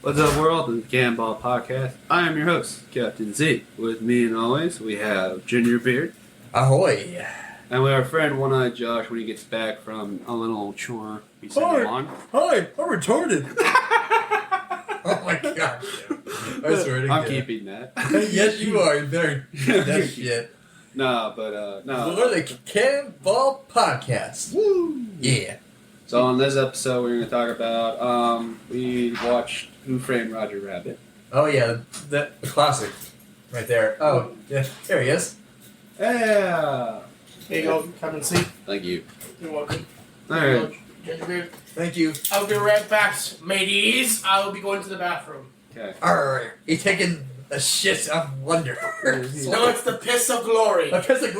What's up, world? This is the Cannonball podcast. I am your host, Captain Z. With me, and always, we have Ginger Beard. Ahoy! And we have our friend One-Eyed Josh when he gets back from a little chore. He's on. Hi! I'm retarded! Oh my god. I swear to I'm God. keeping that. Yes, you are. You better keep that shit. No. We're the Cannonball podcast. Woo! Yeah. So on this episode, we're going to talk about, we watched Who Framed Rodger Rabbit. Oh yeah, the classic. Right there. Oh, yeah. There he is. Yeah! Here you go, come and see. Thank you. You're welcome. Alright. Thank you. I'll be right back, mateys. I will be going to the bathroom. Okay. Alright. He's taking a shit of wonder. No, it's the piss of glory. A piss of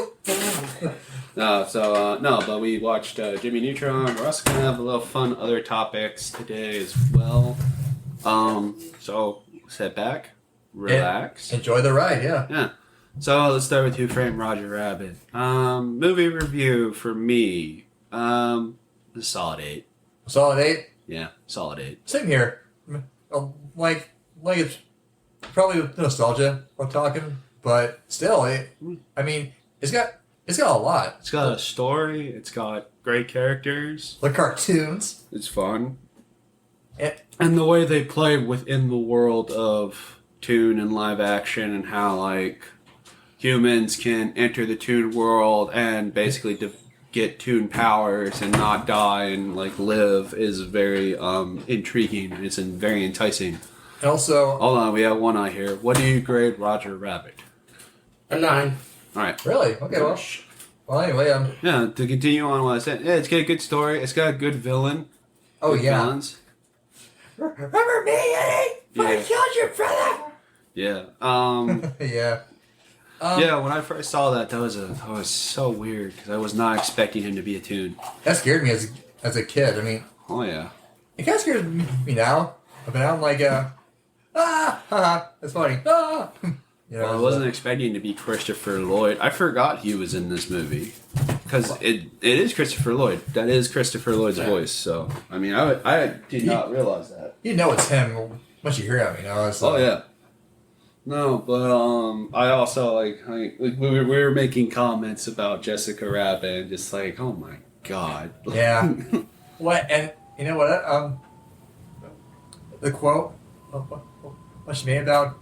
but we watched Jimmy Neutron. We're also going to have a little fun other topics today as well. So sit back, relax. Enjoy the ride, yeah. Yeah. So let's start with Who Framed Rodger Rabbit. Movie review for me. A solid 8. Solid 8? Yeah, solid 8. Same here. Like it's probably nostalgia we're talking, but still, it's got a lot. It's got a story. It's got great characters. The cartoons. It's fun. And the way they play within the world of Toon and live action and how, like, humans can enter the Toon world and basically get Toon powers and not die and, like, live is very intriguing. It's very enticing. And also... Hold on, we have one eye here. What do you grade Rodger Rabbit? A 9. Alriite. Really? Okay, well anyway, Yeah, to continue on what I said. Yeah, it's got a good story. It's got a good villain. Oh, good yeah. Villains. Remember me, Eddie? I killed your brother! Yeah. Yeah. Yeah, when I first saw that was so weird because I was not expecting him to be a Toon. That scared me as a kid. I mean... Oh, yeah. It kind of scares me now. But now I'm like, that's funny. You know, Well, I wasn't expecting him to be Christopher Lloyd. I forgot he was in this movie. Because it is Christopher Lloyd. That is Christopher Lloyd's voice. So, I mean, I did not realize that. You know it's him once you hear him, you know? It's Oh, yeah. No, but I also, like we were making comments about Jessica Rabbit and just like, oh my god. Yeah. What, and you know what, the quote, what she made about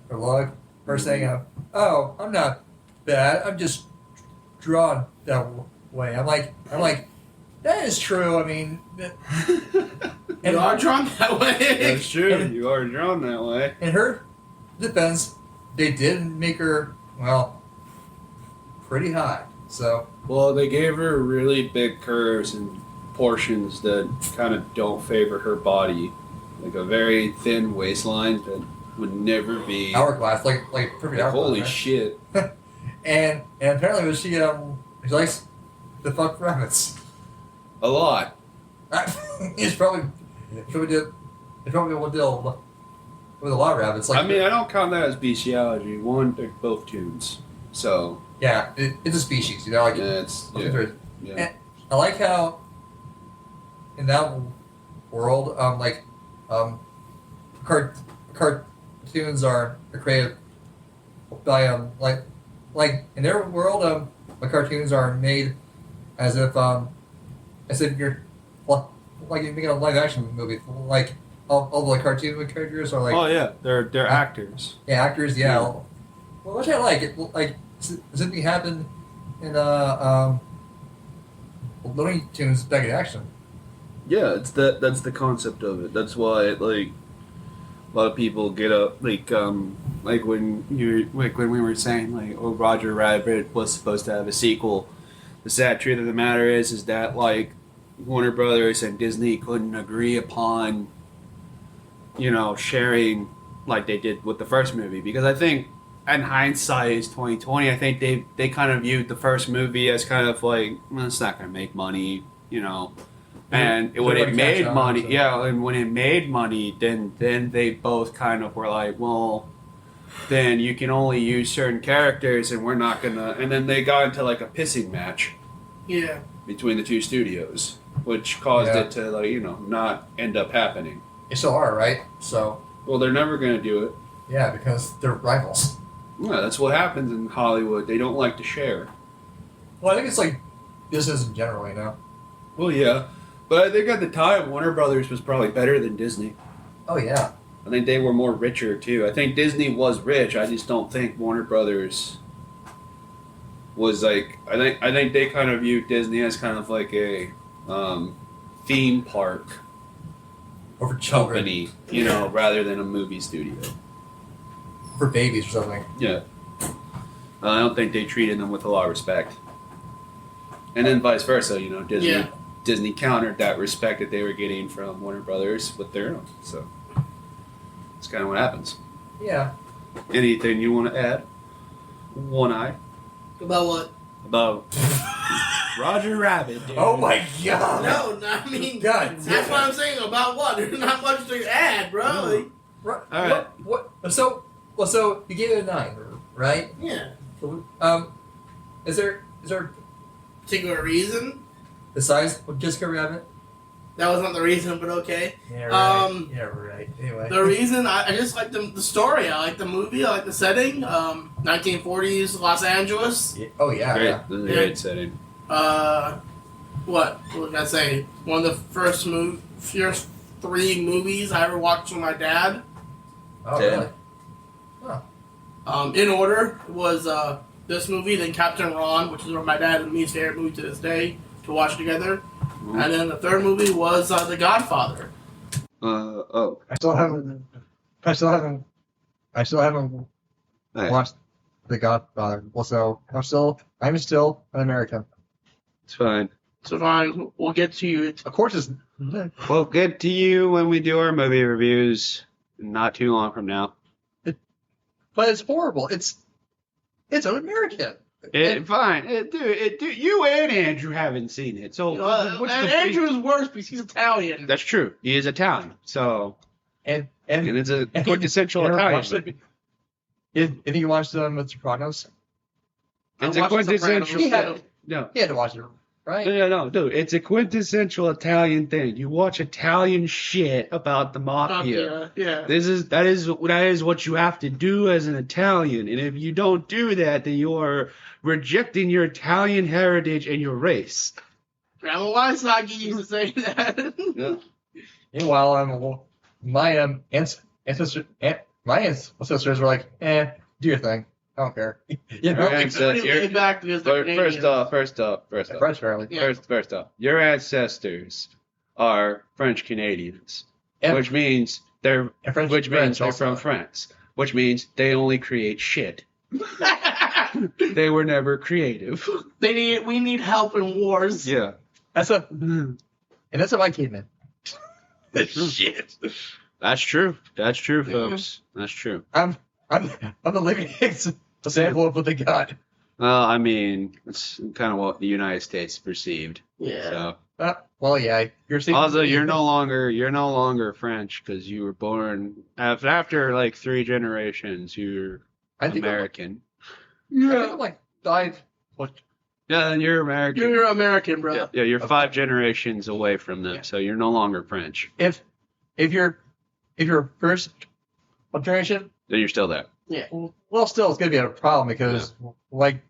her log, her saying, oh, I'm not bad, I'm just drawn that way. I'm like, that is true, I mean... You are drawn that way. That's true, you are drawn that way. In her defense, they did make her, well, pretty high, so... Well, they gave her really big curves and portions that kind of don't favor her body. Like a very thin waistline that would never be... Hourglass, like perfect hourglass. Holy right? shit. and apparently she likes to fuck rabbits. A lot. It's probably what deal with a lot of rabbits. Like, I mean, I don't count that as bestiality. One, they're both Toons. So... Yeah, it's a species, you know? Like, yeah, yeah. And I like how in that world, cartoons are created by like in their world, the cartoons are made as if you're like you're making a live action movie. Like all the cartoon characters are like, oh yeah, they're actors. Yeah, actors. Yeah. Well, which I like. It like something happened in Looney Tunes back in action. Yeah, that's the concept of it. That's why like a lot of people get up like when we were saying like, oh, Rodger Rabbit was supposed to have a sequel. The sad truth of the matter is that like Warner Brothers and Disney couldn't agree upon, you know, sharing like they did with the first movie, because I think in hindsight is 2020. I think they kind of viewed the first movie as kind of like, well, it's not going to make money, you know. And when it made money, and when it made money, then they both kind of were like, well, then you can only use certain characters, and we're not gonna. And then they got into like a pissing match. Yeah. Between the two studios, which caused it to, like, you know, not end up happening. They still are, right? So Well, they're never going to do it. yeah, because they're rivals. Yeah, that's what happens in Hollywood. They don't like to share. Well, I think it's like business in general, you know. Well, yeah. But I think at the time, Warner Brothers was probably better than Disney. Oh yeah. I think they were more richer, too. I think Disney was rich. I just don't think Warner Brothers was like... I think they kind of viewed Disney as kind of like a theme park Over children. company, you know, rather than a movie studio. For babies or something. Yeah. I don't think they treated them with a lot of respect. And then vice versa, you know, Disney countered that respect that they were getting from Warner Brothers with their own. So that's kind of what happens. Yeah. Anything you want to add? One Eye? About what? About Rodger Rabbit, dude. Oh my god. No, I mean, God. that's what I'm saying. About what? There's not much to add, bro. Like, Right. All right. What? So you gave it a 9, right? yeah. Is there Particular reason? besides Jessica Rabbit? That was not the reason, but okay. Yeah, right. Yeah, right. Anyway. The reason, I just like the story. I like the movie. I like the setting. 1940s Los Angeles. Yeah. Oh yeah. Great. Yeah. This is a great setting. What can I say? One of the first 3 movies I ever watched with my dad. Oh Yeah. really? In order was this movie, then Captain Ron, which is one of my dad and me's favorite movie to this day to watch together. Mm-hmm. And then the third movie was The Godfather. Oh. I still haven't Hey, watched The Godfather. Also, I'm still an American. it's fine. So fine, we'll get to you. Of course, it's We'll get to you when we do our movie reviews. Not too long from now. but it's horrible. It's an American. Fine. Dude, you and Andrew haven't seen it. So what's And the Andrew is worse because he's Italian. That's true. He is Italian. So And it's a and- quintessential and Italian watched movie. If you watched The Sopranos, It's I a watched The quintessential. Sopranos. No. you had to watch it, right? No, dude. It's a quintessential Italian thing. You watch Italian shit about the mafia. Yeah. That is what you have to do as an Italian. And if you don't do that, then you are rejecting your Italian heritage and your race. Grandma Wysocki used to say that. Yeah. Meanwhile, my ancestors were like, do your thing. I don't care. You know, Your It's pretty ancestors- laid back because they're First Canadians. off, French fairly. Yeah. First off, your ancestors are French Canadians, And- which means they're and French- which means French they're also. from France, which means they only create shit. They were never creative. We need help in wars. Yeah. That's and that's what I came in. Shit. That's true. That's true, folks. That's true. I'm the living example of what they got. Well, I mean, it's kind of what the United States perceived. Yeah. So. Well, yeah, you're seeing. Also, you're no longer French because you were born after like 3 generations. You're I think American. I think I'm like died. What? Yeah, then you're American. You're American, bro. Yeah, you're 5 generations away from them, so you're no longer French. If you're first generation, Then you're still there. well, still it's gonna be a problem because like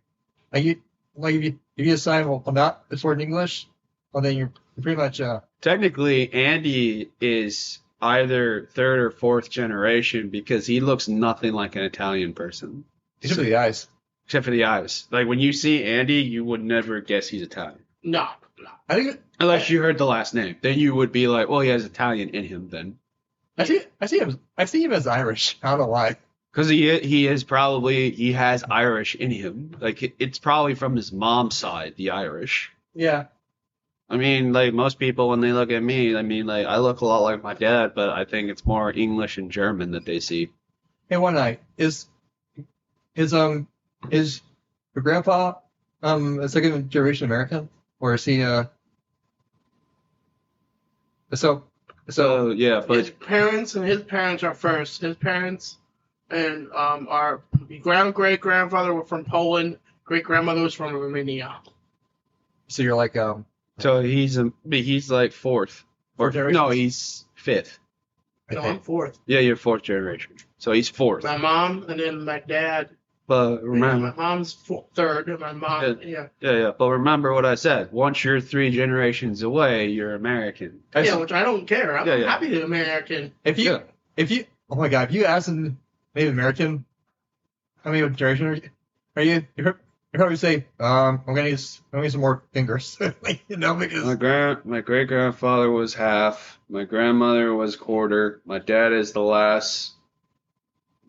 if you decide well I'm not this word in English, well then you're pretty much Technically, Andy is either 3rd or 4th generation because he looks nothing like an Italian person. except for the eyes. Except for the eyes. Like, when you see Andy, you would never guess he's Italian. No. I think Unless you heard the last name. Then you would be like, well, he has Italian in him then. I see him as Irish. I don't know why. Because he has Irish in him. Like, it's probably from his mom's side, the Irish. Yeah. I mean, like, most people, when they look at me, I mean, like, I look a lot like my dad, but I think it's more English and German that they see. Hey, one night is your grandpa a second generation American, or is he so yeah, His but parents and his parents are first. His parents and our great grandfather were from Poland. Great grandmother was from Romania. so you're like so he's like 4th. Or Fourth generation? no, he's 5th. No, I'm fourth. Yeah, you're fourth generation. So he's fourth. My mom, and then my dad. But remember, My mom's third, and my mom, yeah. Yeah. But remember what I said. Once you're 3 generations away, you're American. Yeah, which I don't care. I'm Yeah. happy to be American. If you, oh my God, if you ask a Native American, how many generation are you? You probably say, I'm gonna need some more fingers, because My great grandfather was half. My grandmother was quarter. My dad is the last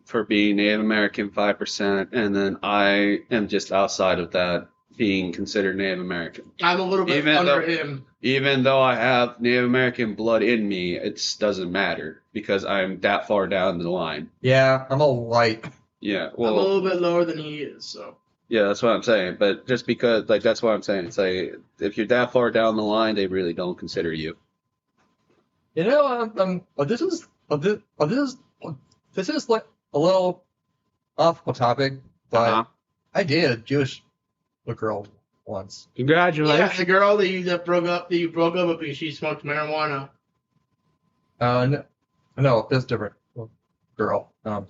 for being Native American 5%, and then I am just outside of that, being considered Native American. I'm a little bit under him. Even though I have Native American blood in me, it doesn't matter because I'm that far down the line. yeah, I'm all white. Yeah, I'm a little bit lower than he is, so. Yeah, that's what I'm saying. But just because, that's what I'm saying. It's like, if you're that far down the line, they really don't consider you. This is like a little off topic, but I dated a Jewish girl once. Congratulations. Yeah, the girl that you broke up with because she smoked marijuana. No, it's different girl. No.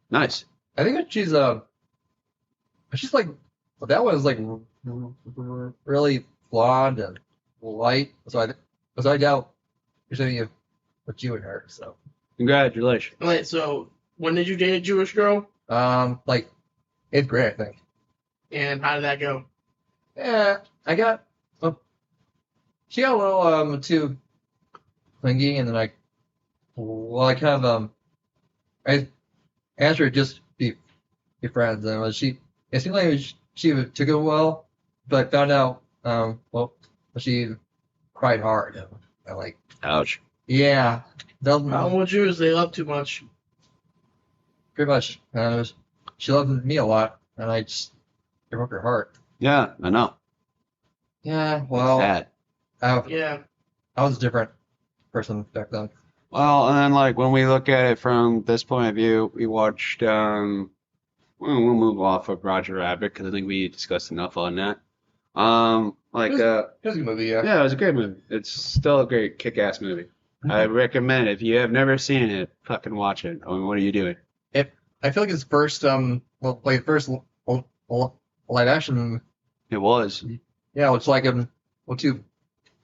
Nice. I think she's like, that was like really blonde and light. So I doubt there's any of you in her. So Congratulations. Wait, so when did you date a Jewish girl? like 8th grade, I think. And how did that go? Yeah, she got a little too clingy, and then I kind of I asked her to just be friends, and it seemed like she took it well, but I found out she cried hard, and I like, Ouch. yeah, that was Problem with Jews, they love too much. pretty much. She loved me a lot, and it broke her heart. Yeah, I know. Yeah, well, Sad. Yeah. I was a different person back then. Well, and then when we look at it from this point of view, we watched. We'll move off of Rodger Rabbit because I think we discussed enough on that. It was a good movie, yeah. Yeah, it was a great movie. It's still a great kick-ass movie. I recommend it. If you have never seen it, fucking watch it. I mean, what are you doing? I feel like it's first first live action. It was. Yeah, it's like to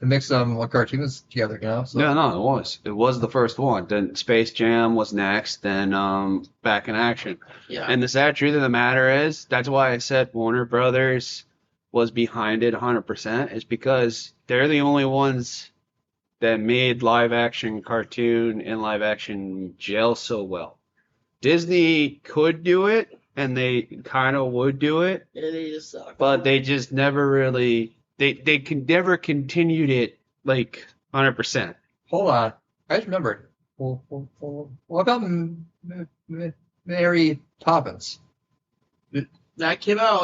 mix cartoons together, So Yeah, no, it was. It was the first one. Then Space Jam was next. Then Back in Action. Yeah. And the sad truth of the matter is, that's why I said Warner Brothers was behind it 100%. Is because they're the only ones that made live action cartoon and live action gel so well. Disney could do it, and they kind of would do it, Yeah, they just suck. but they just never really they never continued it 100%. hold on, I just remembered. What about Mary Poppins? That came out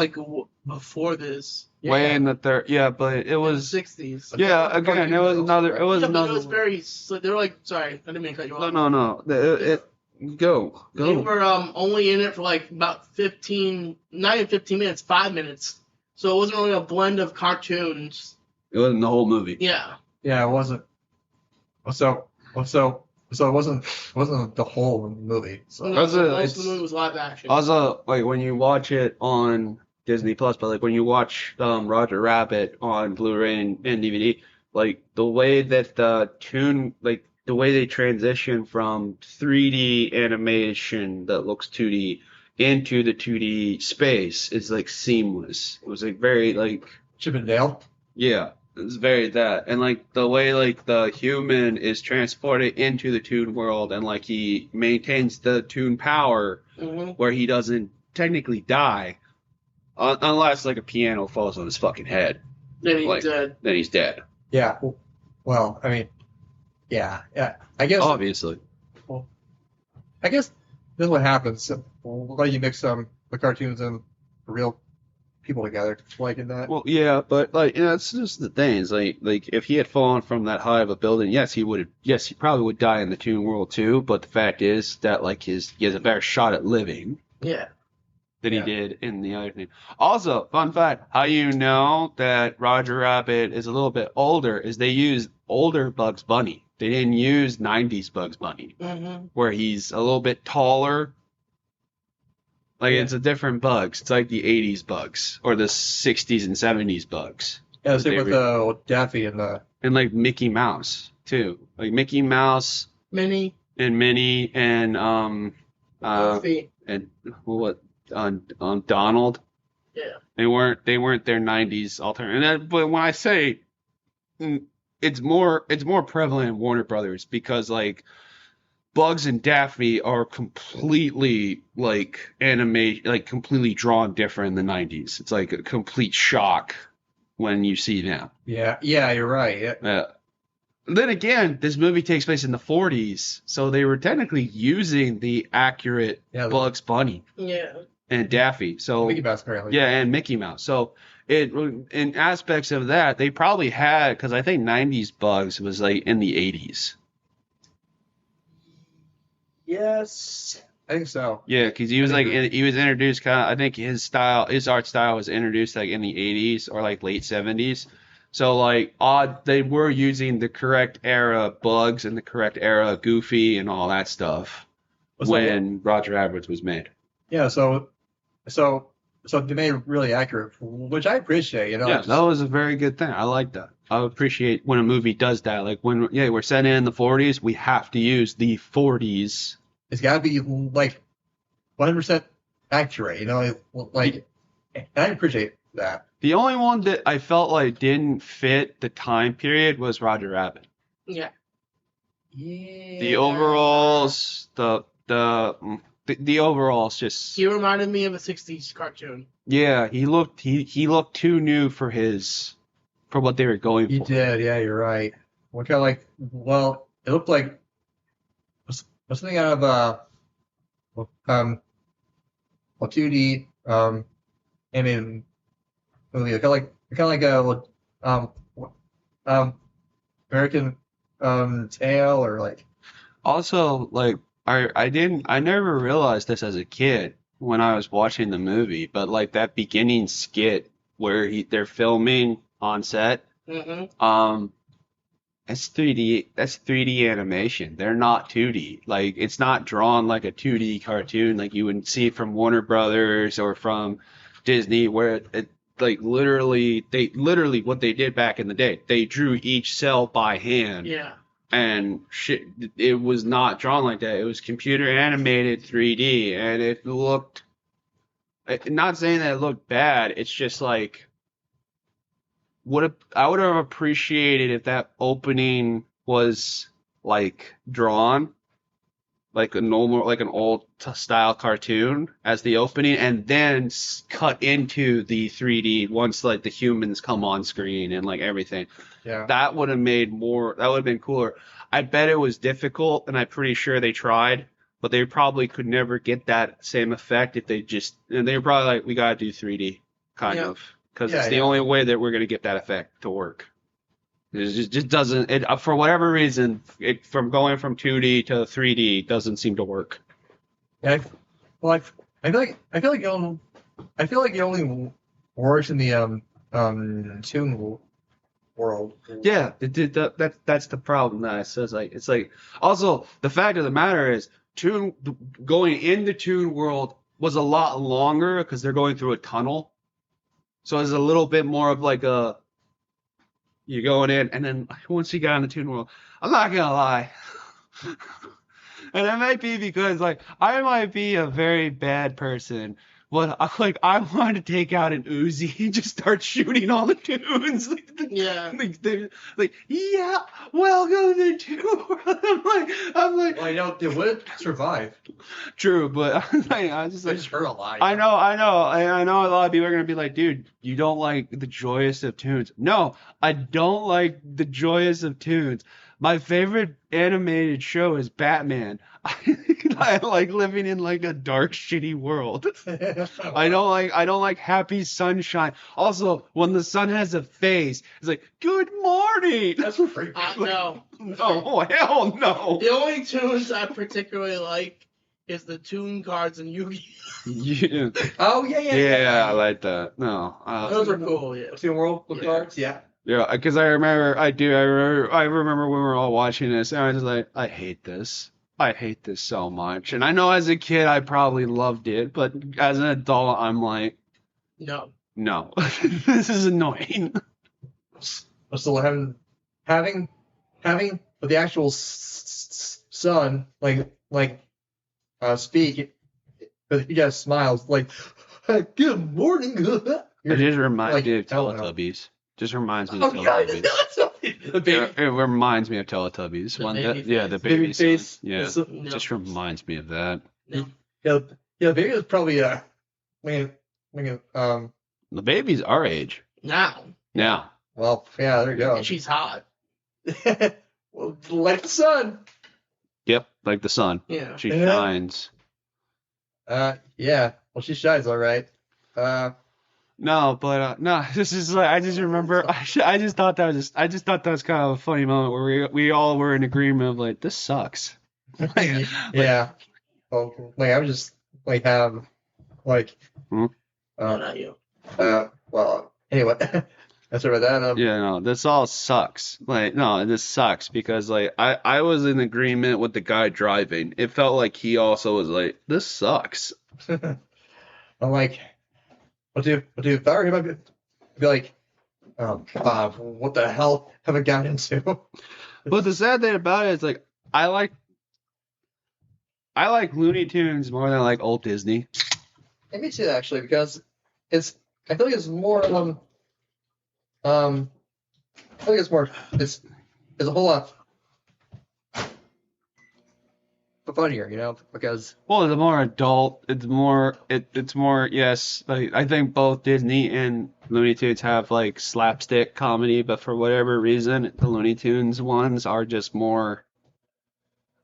before this. Way in the third, yeah, but it was 60s. yeah. Again, it was another. It was Yeah, but another. it was very. They were sorry, I didn't mean to cut you off. No. Go. They were only in it for about 15, not even 15 minutes, 5 minutes. So it wasn't really a blend of cartoons. It wasn't the whole movie. Yeah. Yeah, it wasn't. So it wasn't the whole movie. So No, That's most of the movie was live action. Also, when you watch it on Disney Plus, but when you watch Rodger Rabbit on Blu-ray and DVD, the way that the way they transition from 3D animation that looks 2D into the 2D space is seamless. It was very Chip and Dale. yeah, it's very that. And the way the human is transported into the Toon world and he maintains the Toon power where he doesn't technically die unless a piano falls on his fucking head. Then he's dead. Then he's dead. Yeah. Well, I mean, yeah. I guess. Obviously. I guess this is what happens. You mix the cartoons and real people together, in that. Well, yeah, but it's just the thing. Is if he had fallen from that high of a building, he probably would die in the Toon world too. But the fact is that he has a better shot at living. Yeah. Than he did in the other thing. Also, fun fact, how you know that Rodger Rabbit is a little bit older is they use older Bugs Bunny. They didn't use 90s Bugs Bunny, Mm-hmm. where he's a little bit taller. Like, it's a different Bugs. It's like the 80s Bugs, or the 60s and 70s Bugs. Yeah, same with Daffy and And, like, Mickey Mouse, too. Like, Mickey Mouse Minnie. and Minnie and, Goofy. and what, Donald. Yeah. They weren't their 90s alternative. But when I say it's more prevalent in Warner Brothers, because like Bugs and Daffy are completely like completely drawn different in the 90s. It's like a complete shock when you see them. yeah, you're right. Yeah. Then again, this movie takes place in the 40s, so they were technically using the accurate Bugs Bunny. Yeah. And Daffy, so Mickey Mouse apparently. Yeah, and Mickey Mouse. So in aspects of that, they probably had, because I think 90s Bugs was like in the 80s. Yes, I think so. Yeah, because he was he was introduced kind of. I think his art style was introduced like in the 80s or like late 70s. So like they were using the correct era Bugs and the correct era Goofy and all that stuff when Rodger Rabbit was made. Yeah, so they made it really accurate, which I appreciate. You know, Yeah, that was a very good thing. I like that. I appreciate when a movie does that. Like when we're set in the 40s, we have to use the 40s. It's got to be like 100% accurate. You know, like, and I appreciate that. The only one that I felt like didn't fit the time period was Rodger Rabbit. Yeah. The overalls, the overalls just. He reminded me of a 60s cartoon. Yeah, he looked too new for what they were going for. He did, yeah, you're right. What kind of like? Well, it looked like something out of 2D animated movie. Kind of like a American Tail, or like. Also, like I never realized this as a kid when I was watching the movie, but like that beginning skit where they're filming on set, that's 3D. That's 3D animation. They're not 2D. Like it's not drawn like a 2D cartoon like you would see from Warner Brothers or from Disney, where it like literally what they did back in the day. They drew each cell by hand. Yeah. And shit, it was not drawn like that. It was computer animated 3D, and it looked. Not saying that it looked bad. It's just like, I would have appreciated if that opening was like drawn, like an old style cartoon as the opening, and then cut into the 3D once like the humans come on screen and like everything. Yeah. That would have been cooler. I bet it was difficult, and I'm pretty sure they tried, but they probably could never get that same effect if and they were probably like, we gotta do 3D, kind of, because it's the only way that we're gonna get that effect to work. It just doesn't, for whatever reason, from going from 2D to 3D doesn't seem to work. Yeah, well, I feel like it only works in the Toon world. Yeah, that's the problem. That says it's like also the fact of the matter is going into Toon world was a lot longer because they're going through a tunnel, so it's a little bit more of like you're going in, and then once you got in the Toon world, I'm not gonna lie. And it might be because like I might be a very bad person, but I wanted to take out an Uzi and just start shooting all the tunes. Yeah, welcome to the Toon world. I'm like, well, you know, they would survive. True, but I just like, just hurt a lot. I know a lot of people are gonna be like, dude, you don't like the joyous of tunes. No, I don't like the joyous of tunes. My favorite animated show is Batman. I like living in like a dark, shitty world. I don't like happy sunshine. Also, when the sun has a face, it's like, good morning. That's freaky. No. No, hell no. The only tunes I particularly like is the tune cards in Yu-Gi-Oh! Yeah. Oh yeah. I like that. No, Those are cool. Yeah. Toon World cards. Yeah. Yeah, because I remember, I remember when we were all watching this, and I was like, I hate this. I hate this so much. And I know as a kid I probably loved it, but as an adult I'm like, No. no, this is annoying. So having the actual son speak, but he just smiles like, "Good morning." It just reminds like, me of I don't know. Teletubbies. Just reminds me Oh of god, Teletubbies. the baby, It reminds me of Teletubbies. The One, baby yeah, the face. baby baby face. son. Yeah, It's, No. just reminds me of that. No. yeah, the baby is probably The baby's our age Now. now. well, yeah, there you go. And she's hot. Well, like the sun. Yep, like the sun. Yeah. She Yeah. shines. Yeah. Well, she shines all right. No, but no. This is like I just remember. I just thought that was kind of a funny moment where we all were in agreement of like this sucks. Yeah. Well, I was just have No, not you. well, anyway, that's about that. Yeah, no, this all sucks. Like, no, this sucks because like I was in agreement with the guy driving. It felt like he also was like, this sucks. I'm like, what do if I were him, I'd be like, oh God, what the hell have I gotten into? But the sad thing about it is like I like Looney Tunes more than I like old Disney. And me too, actually, because I feel like it's more I think it's more it's a whole lot funnier, because Well, the more adult, it's more yes. Like I think both Disney and Looney Tunes have like slapstick comedy, but for whatever reason, the Looney Tunes ones are just more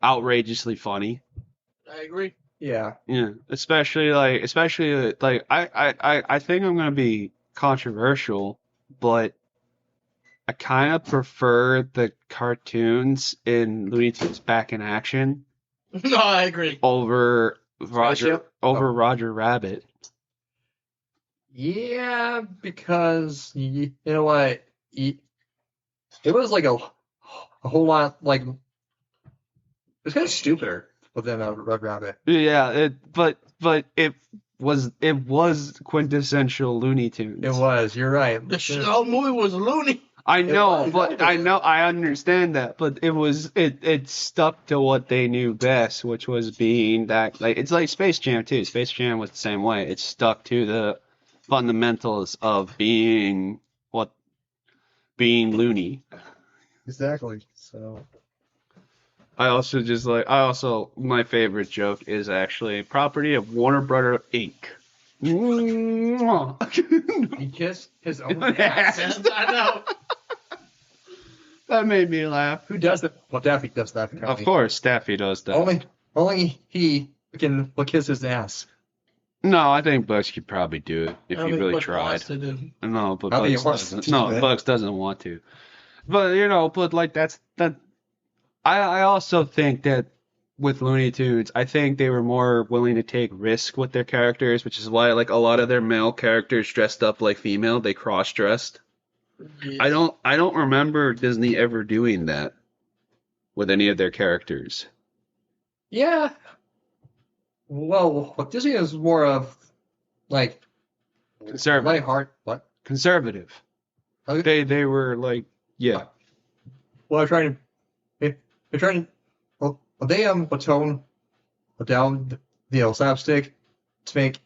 outrageously funny. I agree. yeah. Yeah, especially like I think I'm gonna be controversial, but I kind of prefer the cartoons in Looney Tunes Back in Action No, I agree. over Spaceship? Rodger Rabbit. Yeah, because you know what? It was like a whole lot like it's kind of stupider than Red Rabbit. Yeah, but it was quintessential Looney Tunes. It was. You're right. The whole movie was loony. I know, was, but I understand that, but it stuck to what they knew best, which was being that like it's like Space Jam too. Space Jam was the same way. It stuck to the fundamentals of being loony. Exactly. So. I also my favorite joke is actually property of Warner Brother Inc. He kissed his own Yes. ass. I know. That made me laugh. Who does that? Well, Daffy does that. Of course, Staffy does that. Only he can kiss his ass. No, I think Bugs could probably do it if I he think really Bugs tried. wants to do. No, but I think Bugs he wants doesn't. to No, do that. Bugs doesn't want to. But but like that. I also think that with Looney Tunes, I think they were more willing to take risk with their characters, which is why like a lot of their male characters dressed up like female. They cross-dressed. Yeah. I don't remember Disney ever doing that with any of their characters. Yeah. Well, what Disney is more of like Conservative. lightheart. What? Conservative. Okay. They were like yeah. Well, they're trying to. Well, they tone down the slapstick to make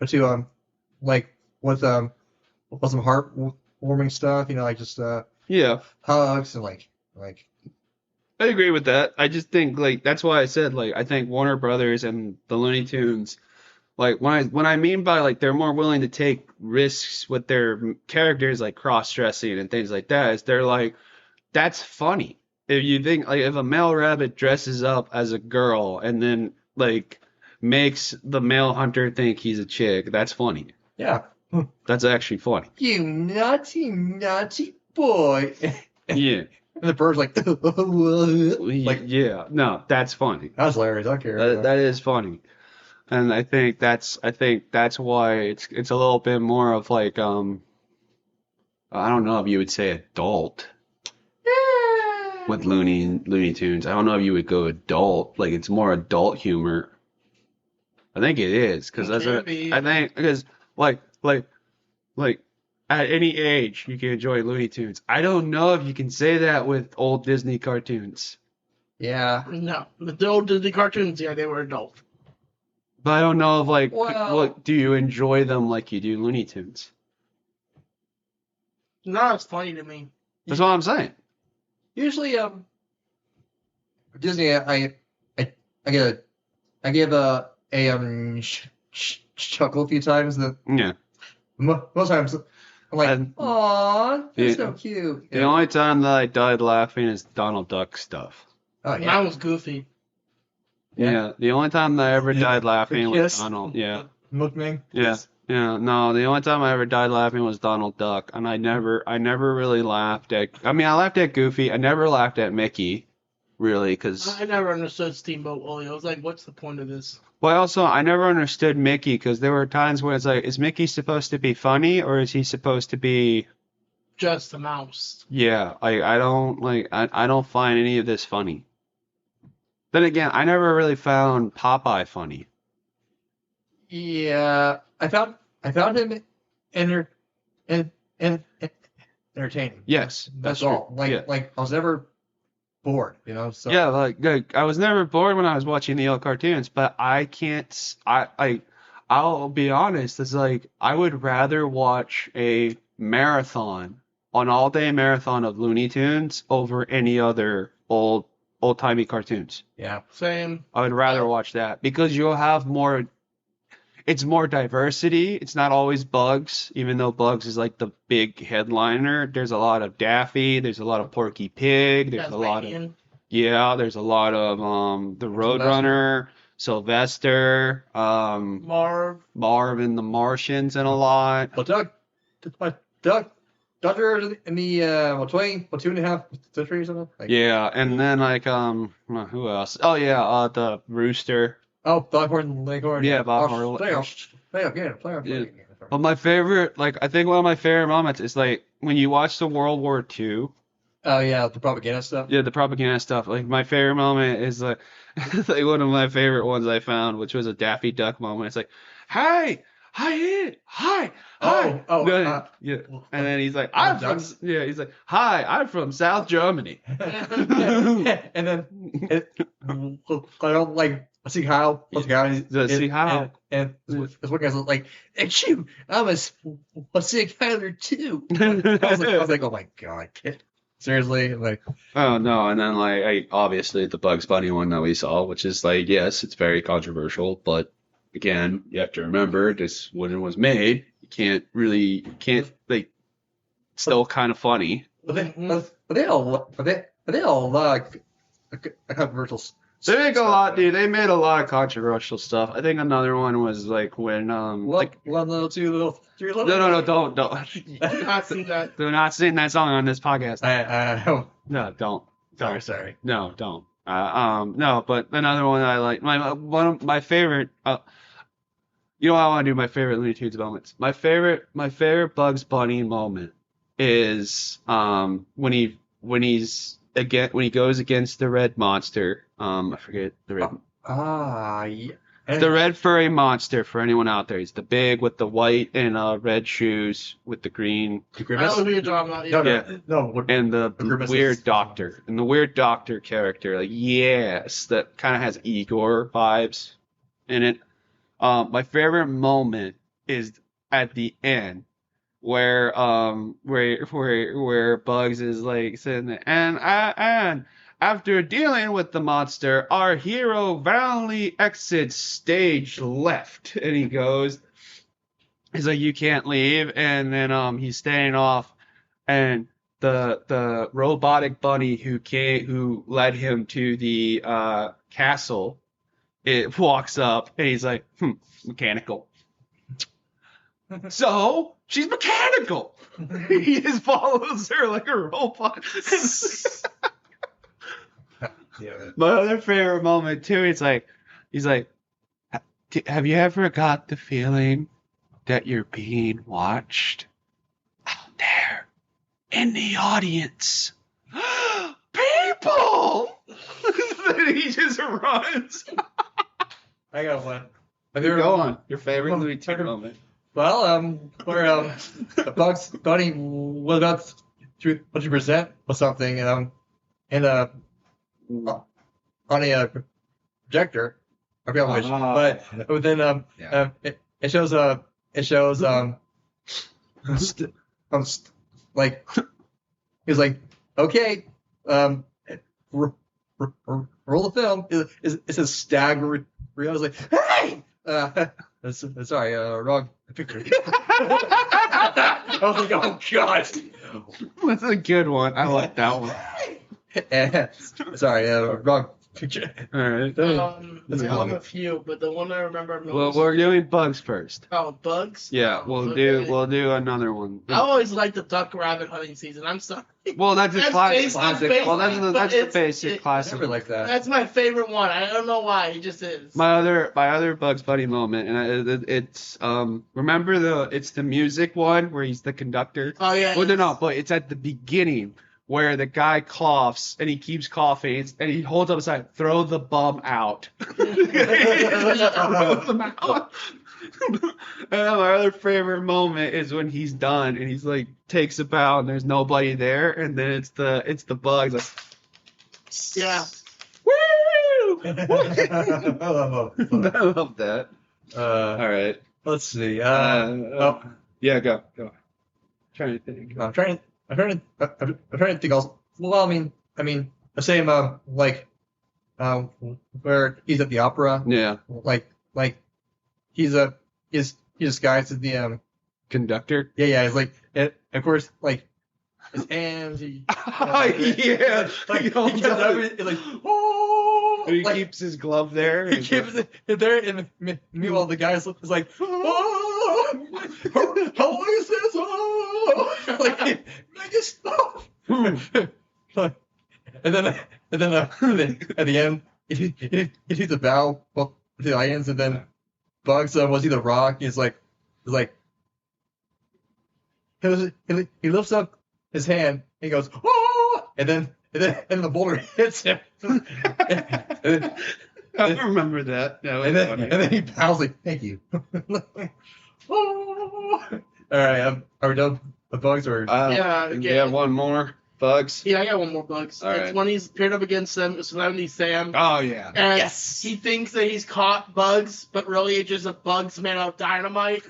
to like with some heartwarming stuff. Like just Yeah. hugs and like. I agree with that. I just think like that's why I said like I think Warner Brothers and the Looney Tunes like when I mean by like they're more willing to take risks with their characters like cross-dressing and things like that is they're like that's funny. If you think like if a male rabbit dresses up as a girl and then like makes the male hunter think he's a chick, that's funny. Yeah. That's actually funny. You naughty boy. Yeah. And the bird's like, like yeah. No, that's funny. that's hilarious. I don't care. That is funny. And I think that's why it's a little bit more of like I don't know if you would say adult with Looney Tunes. I don't know if you would go adult. Like it's more adult humor. I think it is because It can be. I think because like at any age you can enjoy Looney Tunes. I don't know if you can say that with old Disney cartoons. Yeah. No, the old Disney cartoons, yeah, they were adult. But I don't know if Well- what do you enjoy them like you do Looney Tunes? Not as funny to me. That's what I'm saying. Usually, Disney, I give a chuckle a few times. That Yeah. most times I'm like, And- "Aw, that's The- so cute." The only time that I died laughing is Donald Duck stuff. Oh yeah. Mine was Goofy. Yeah. The only time that I ever died laughing was Kiss. Donald. Yeah. Milkman. Yeah. Yeah. No, the only time I ever died laughing was Donald Duck, and I never really laughed at. I mean, I laughed at Goofy. I never laughed at Mickey, really, because. I never understood Steamboat Willie. I was like, what's the point of this? Well, also, I never understood Mickey because there were times when it's like, is Mickey supposed to be funny or is he supposed to be? Just a mouse. Yeah, I don't like. I don't find any of this funny. Then again, I never really found Popeye funny. Yeah, I found him entertaining. Yes, That's true. all. Yeah. Like I was never bored, So Yeah, like I was never bored when I was watching the old cartoons, but I can't. I'll be honest. It's like I would rather watch a marathon, an all-day marathon of Looney Tunes over any other old-timey cartoons. yeah. Same. I would rather watch that because you'll have more. It's more diversity. It's not always Bugs, even though Bugs is like the big headliner. There's a lot of Daffy. There's a lot of Porky Pig. There's a lot of Tasmanian. there's a lot of the Roadrunner, Sylvester, Marv. and the Martians, and a lot. Well, Doctor in the 2.5 centuries or something. Like, Yeah, and then who else? Oh yeah, the Rooster. Oh, Foghorn Leghorn. Yeah, Foghorn. Playoff. Yeah. Well, my favorite, I think one of my favorite moments is when you watch the World War II. Oh yeah, the propaganda stuff. Yeah, the propaganda stuff. Like my favorite moment is like one of my favorite ones I found, which was a Daffy Duck moment. It's like, "Hey, hi, hi." Oh, No, yeah. And then he's like, he's like, "Hi, I'm from South Germany." and then I don't like see how See how. and this one guy's like, and shoot, I'm a sick Highlander too. I was like, oh my god, seriously, like, Oh no, and then obviously the Bugs Bunny one that we saw, which is yes, it's very controversial, but again, you have to remember this when it was made, you can't still kind of funny. but they all like a controversial. They make a lot, dude. They made a lot of controversial stuff. I think another one was when One little, two little, three little. no, don't Not seen that. do not sing that song on this podcast. No, don't. Sorry. No, don't. No, but another one that I like, one of my favorite. You know what I want to do? My favorite Looney Tunes moments. My favorite Bugs Bunny moment is when he goes against the red monster. I forget the red. Yeah. The red furry monster for anyone out there. He's the big with the white and red shoes with the green. The I Grimace? don't know who you're talking about. No, Yeah. no. And the Grimace weird is- doctor. And the weird doctor character. Yes, that kind of has Igor vibes in it. My favorite moment is at the end where Bugs is sitting there and after dealing with the monster, our hero valiantly exits stage left, and he's like, you can't leave, and then he's staying off, and the robotic bunny who led him to the castle, it walks up, and he's like, mechanical. So she's mechanical. He just follows her like a robot. Yeah. My other favorite moment too, he's like, have you ever got the feeling that you're being watched out there in the audience. People! Then he just runs. I got one. Go on. Your favorite Looney Tunes moment. Well, where Bugs Bunny was about to present or something, in a on a projector. I forgot which, but then it shows like he's like, okay, roll the film. It says stag. I was like, hey, sorry, wrong picture. I was like, oh god, That's a good one. I like that one. Sorry, wrong picture. All right. I have a few, but the one I remember most. Well, we're doing bugs first. Oh, bugs. Yeah, we'll do another one. I always liked the duck rabbit hunting season. I'm sorry. Well, that's a That's classic. based Well, that's on- the basic I classic. never like that. That's my favorite one. I don't know why. It just is. My other Bugs Bunny moment, and it's remember it's the music one where he's the conductor. Oh yeah. Well, no, but it's at the beginning where the guy coughs and he keeps coughing and he holds up his side, throw the bum out. Throws them out. And then my other favorite moment is when he's done and he's like takes a bow and there's nobody there, and then it's the bugs like, Yeah. woo! I love that. All right. Let's see. Yeah, go. Trying to think. I'm trying to think also. Well, I mean, the same where he's at the opera, Yeah. like he's disguised as the Conductor. yeah, it's like of course like his hands. Yeah. Like he holds keeps up it's like oh, and he like, keeps his glove there. he keeps it there, and meanwhile the guy's like oh, how long is this? Oh, like make it stop. And then at the end, he sees the bow to the audience, and then Bugs was he the rock? He's like he lifts up his hand, and he goes oh, and then the boulder hits him. I remember that. And then he bows like thank you. Oh. All right, are we done with Bugs or? Yeah, okay. You have one more bugs. Yeah, I got one more bugs. All It's right. when he's paired up against Celebrity Sam. Oh yeah. And Yes. he thinks that he's caught bugs, but really it's just a bugs made out of dynamite.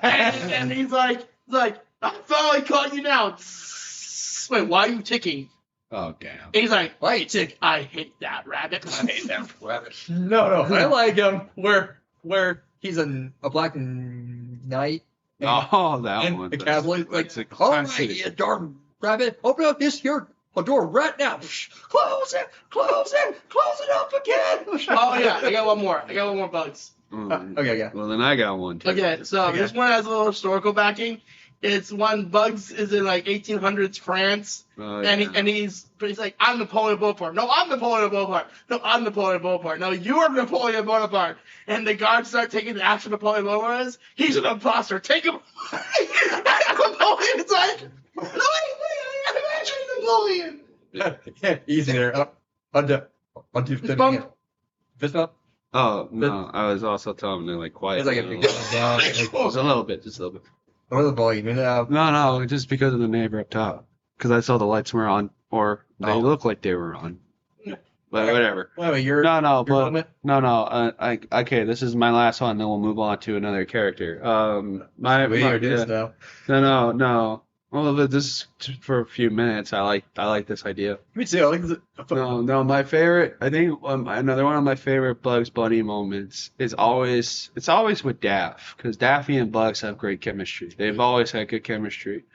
and he's like, I finally caught you now. Wait, why are you ticking? Oh damn. And he's like, why you tick? I hate that rabbit. I hate that rabbit. No, I like where he's a black knight. Oh, that And one. the cowboy like, That's a all right, classic. you darn rabbit, open up this here door right now. Close it up again. Oh yeah, I got one more bugs. Okay, yeah. Well, then I got one too. Okay, so Okay. this one has a little historical backing. It's when Bugs is in like 1800s France, Oh, and yeah. he's like, I'm Napoleon Bonaparte. No, I'm Napoleon Bonaparte. No, I'm Napoleon Bonaparte. No, you're Napoleon Bonaparte. And the guards start taking the action Napoleon Bonaparte is. He's an imposter. Take him. And Napoleon's like, no, wait, I'm actually Napoleon. Yeah, easy there. Undo Fist bump. Fist bump. Oh no, I was also telling them to like quiet. It's like a big down. Just a little bit. Or the volume. No, just because of the neighbor up top. Because I saw the lights were on, or they looked like they were on. But whatever. Wait, you're No, but moment? okay. This is my last one. Then we'll move on to another character. No. Well, this is for a few minutes. I like this idea. Me too. I like this. No. My favorite. I think another one of my favorite Bugs Bunny moments is always with Daff, because Daffy and Bugs have great chemistry. They've always had good chemistry.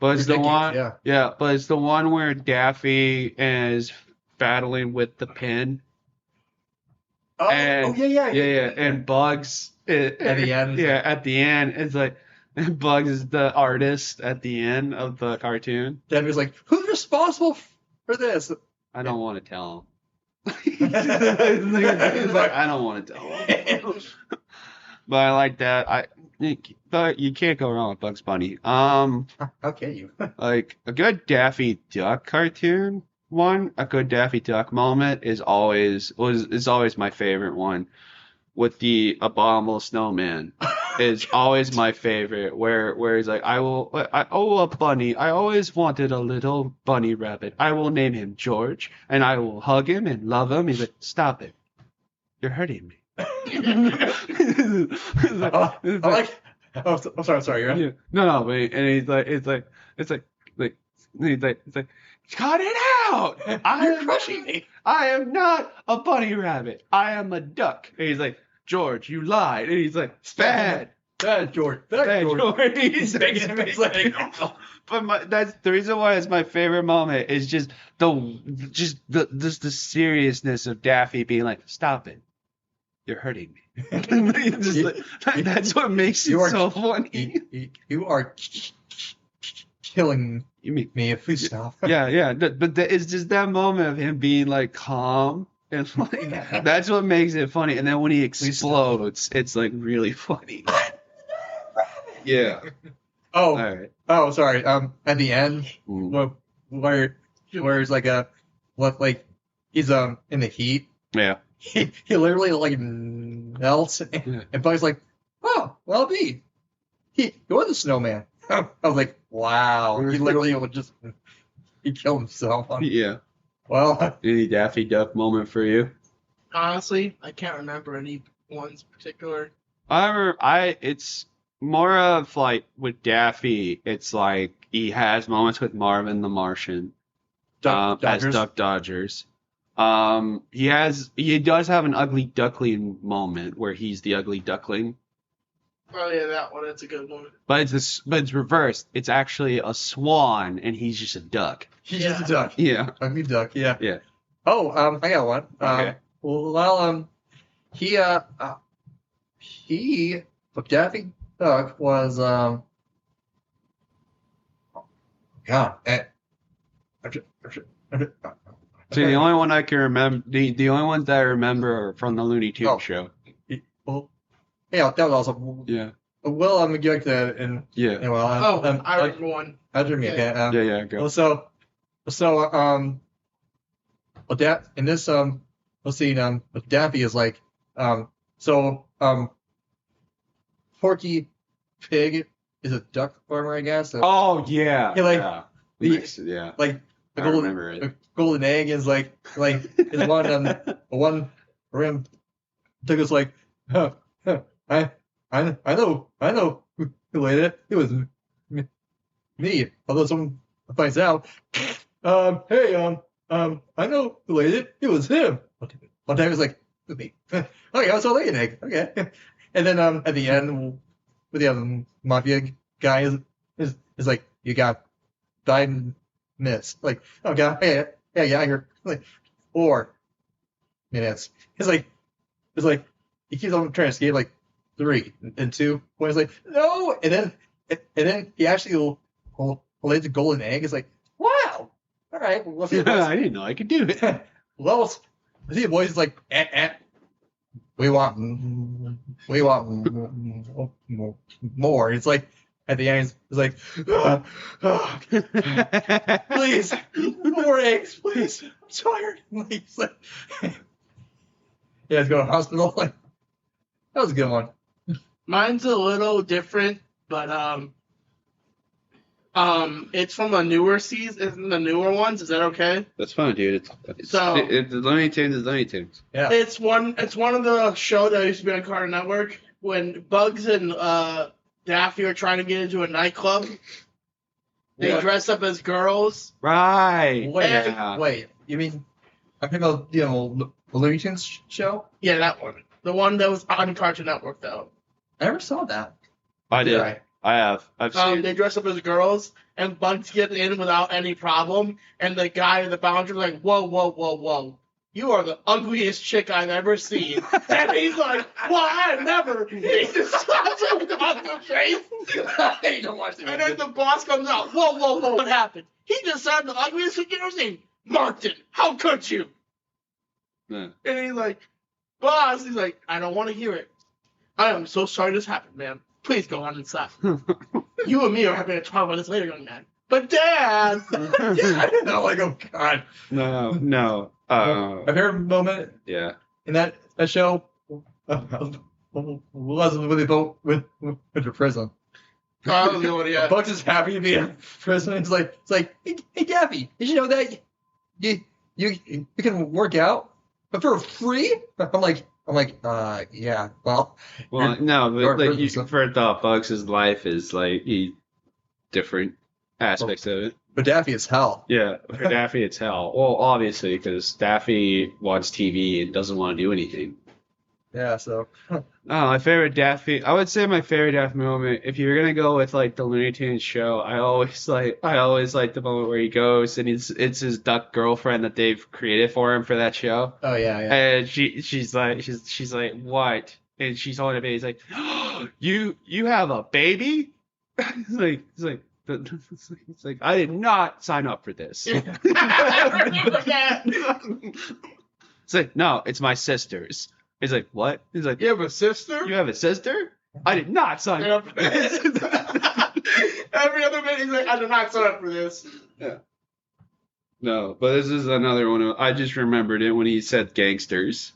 But it's the one. Yeah. But it's the one where Daffy is battling with the pen. Oh, Yeah. And Bugs At the end. Yeah, at the end, it's like Bugs is the artist at the end of the cartoon. Dad was like, "Who's responsible for this?" I don't want to tell him. He's like, I don't want to tell him. But I like that. but you can't go wrong with Bugs Bunny. How can you? Like a good Daffy Duck cartoon one, a good Daffy Duck moment is always my favorite one. With the abominable snowman is always my favorite. Where he's like, a bunny. I always wanted a little bunny rabbit. I will name him George, and I will hug him and love him. He's like, stop it, you're hurting me. I'm sorry. You're right. Yeah. No, but and he's like, it's like, cut it out. You're crushing me. I am not a bunny rabbit. I am a duck. And he's like, George, you lied. And he's like, bad. Bad George. George. He's like, but that's the reason why it's my favorite moment is just the seriousness of Daffy being like, stop it. You're hurting me. That's what makes it so funny. You are killing You mean, me if we stop. yeah. But it's just that moment of him being like calm and like that's what makes it funny. And then when he explodes, it's like really funny. Yeah. Oh, All right. oh, sorry. At the end, Mm. where it's like he's in the heat. Yeah. He literally like melts, and Bug's like, oh, well, you're the snowman. I was like, wow. He literally he killed himself. Yeah. Well, Any Daffy Duck moment for you? Honestly, I can't remember any ones in particular. It's more of like with Daffy, it's like he has moments with Marvin the Martian, as Duck Dodgers. He does have an ugly duckling moment where he's the ugly duckling. Oh yeah, that one. That's a good one. But it's reversed. It's actually a swan, and he's just a duck. he's just a duck. Yeah. Ugly duck. Yeah. Yeah. Oh, I got one. Okay. But Daffy Duck was God. See, the only one I can remember, the only ones that I remember are from the Looney Tunes Oh. show. Well, yeah, that was awesome. Yeah. Well, I'm going to and Yeah. well, I remember one. After me, okay. Yeah. Go. So, well, that in this let's see, with Daffy is like, Porky Pig is a duck farmer, I guess. So, Oh yeah. Yeah, like, yeah. the- Nice, yeah. like I the remember it. golden egg is like is one rim took us like, I know who laid it. It was me. Although someone finds out, hey, I know who laid it. It was him. One time it was like, me. Okay, I was lay an egg. Okay, and then at the end, with the mafia guy is like, you got 5 minutes. Like, okay, yeah, you're like 4 minutes. It's like he keeps on trying to escape like 3 and 2. When it's like, no, and then he actually will lay the golden egg. It's like, wow, all right, well, I didn't know I could do it. well, the boys is like, we want more. It's like at the end, it's like, please, more eggs, please. I'm tired. It's like, yeah, let's go to the hospital. Like, that was a good one. Mine's a little different, but it's from the newer season, the newer ones. Is that okay? That's fine, dude. It's Looney Tunes is Looney Tunes. Yeah. It's one of the shows that used to be on Cartoon Network when Bugs and Daffy are trying to get into a nightclub. They What? dress up as girls. Right. Wait. You mean I'm talking about the Looney Tunes show? Yeah, that one. The one that was on Cartoon Network, though. I never saw that. I did. Right. I have. I've seen. They dress up as girls, and Bugs get in without any problem. And the guy at the bouncer is like, whoa. You are the ugliest chick I've ever seen. And he's like, well, I never. He just slaps him across the face. I don't watch And then the boss comes out, whoa, what happened? He just said the ugliest chick you've ever seen. Martin, how could you? Yeah. And he's like, boss, he's like, I don't want to hear it. I am so sorry this happened, man. Please go on and stop. You and me are having a talk about this later, young man. But Dad! I'm like, oh god. No. My favorite moment Yeah. in that show was with the boat with the prison. Oh, no, yeah. Bugs is happy to be in prison. It's like, hey Daffy, did you know that you can work out, but for free? I'm like, yeah. Well, No, you're but like prison, so- for thought, Bugs' life is like different aspects of it. but Daffy is hell. Yeah, for Daffy, it's hell. Well, obviously, because Daffy wants TV and doesn't want to do anything. Yeah, so Oh, my favorite Daffy. I would say my favorite Daffy moment. If you're gonna go with like the Looney Tunes show, I always like the moment where he goes and it's his duck girlfriend that they've created for him for that show. oh yeah. And she's like what? And she's holding a baby. He's like, oh, you have a baby? It's like I did not sign up for this. I remember that. It's like, no, it's my sister's. He's like, what? He's like, You have a sister? you have a sister? I did not sign up for this. Every other minute, he's like, I did not sign up for this. No, but this is another one. I just remembered it when he said gangsters.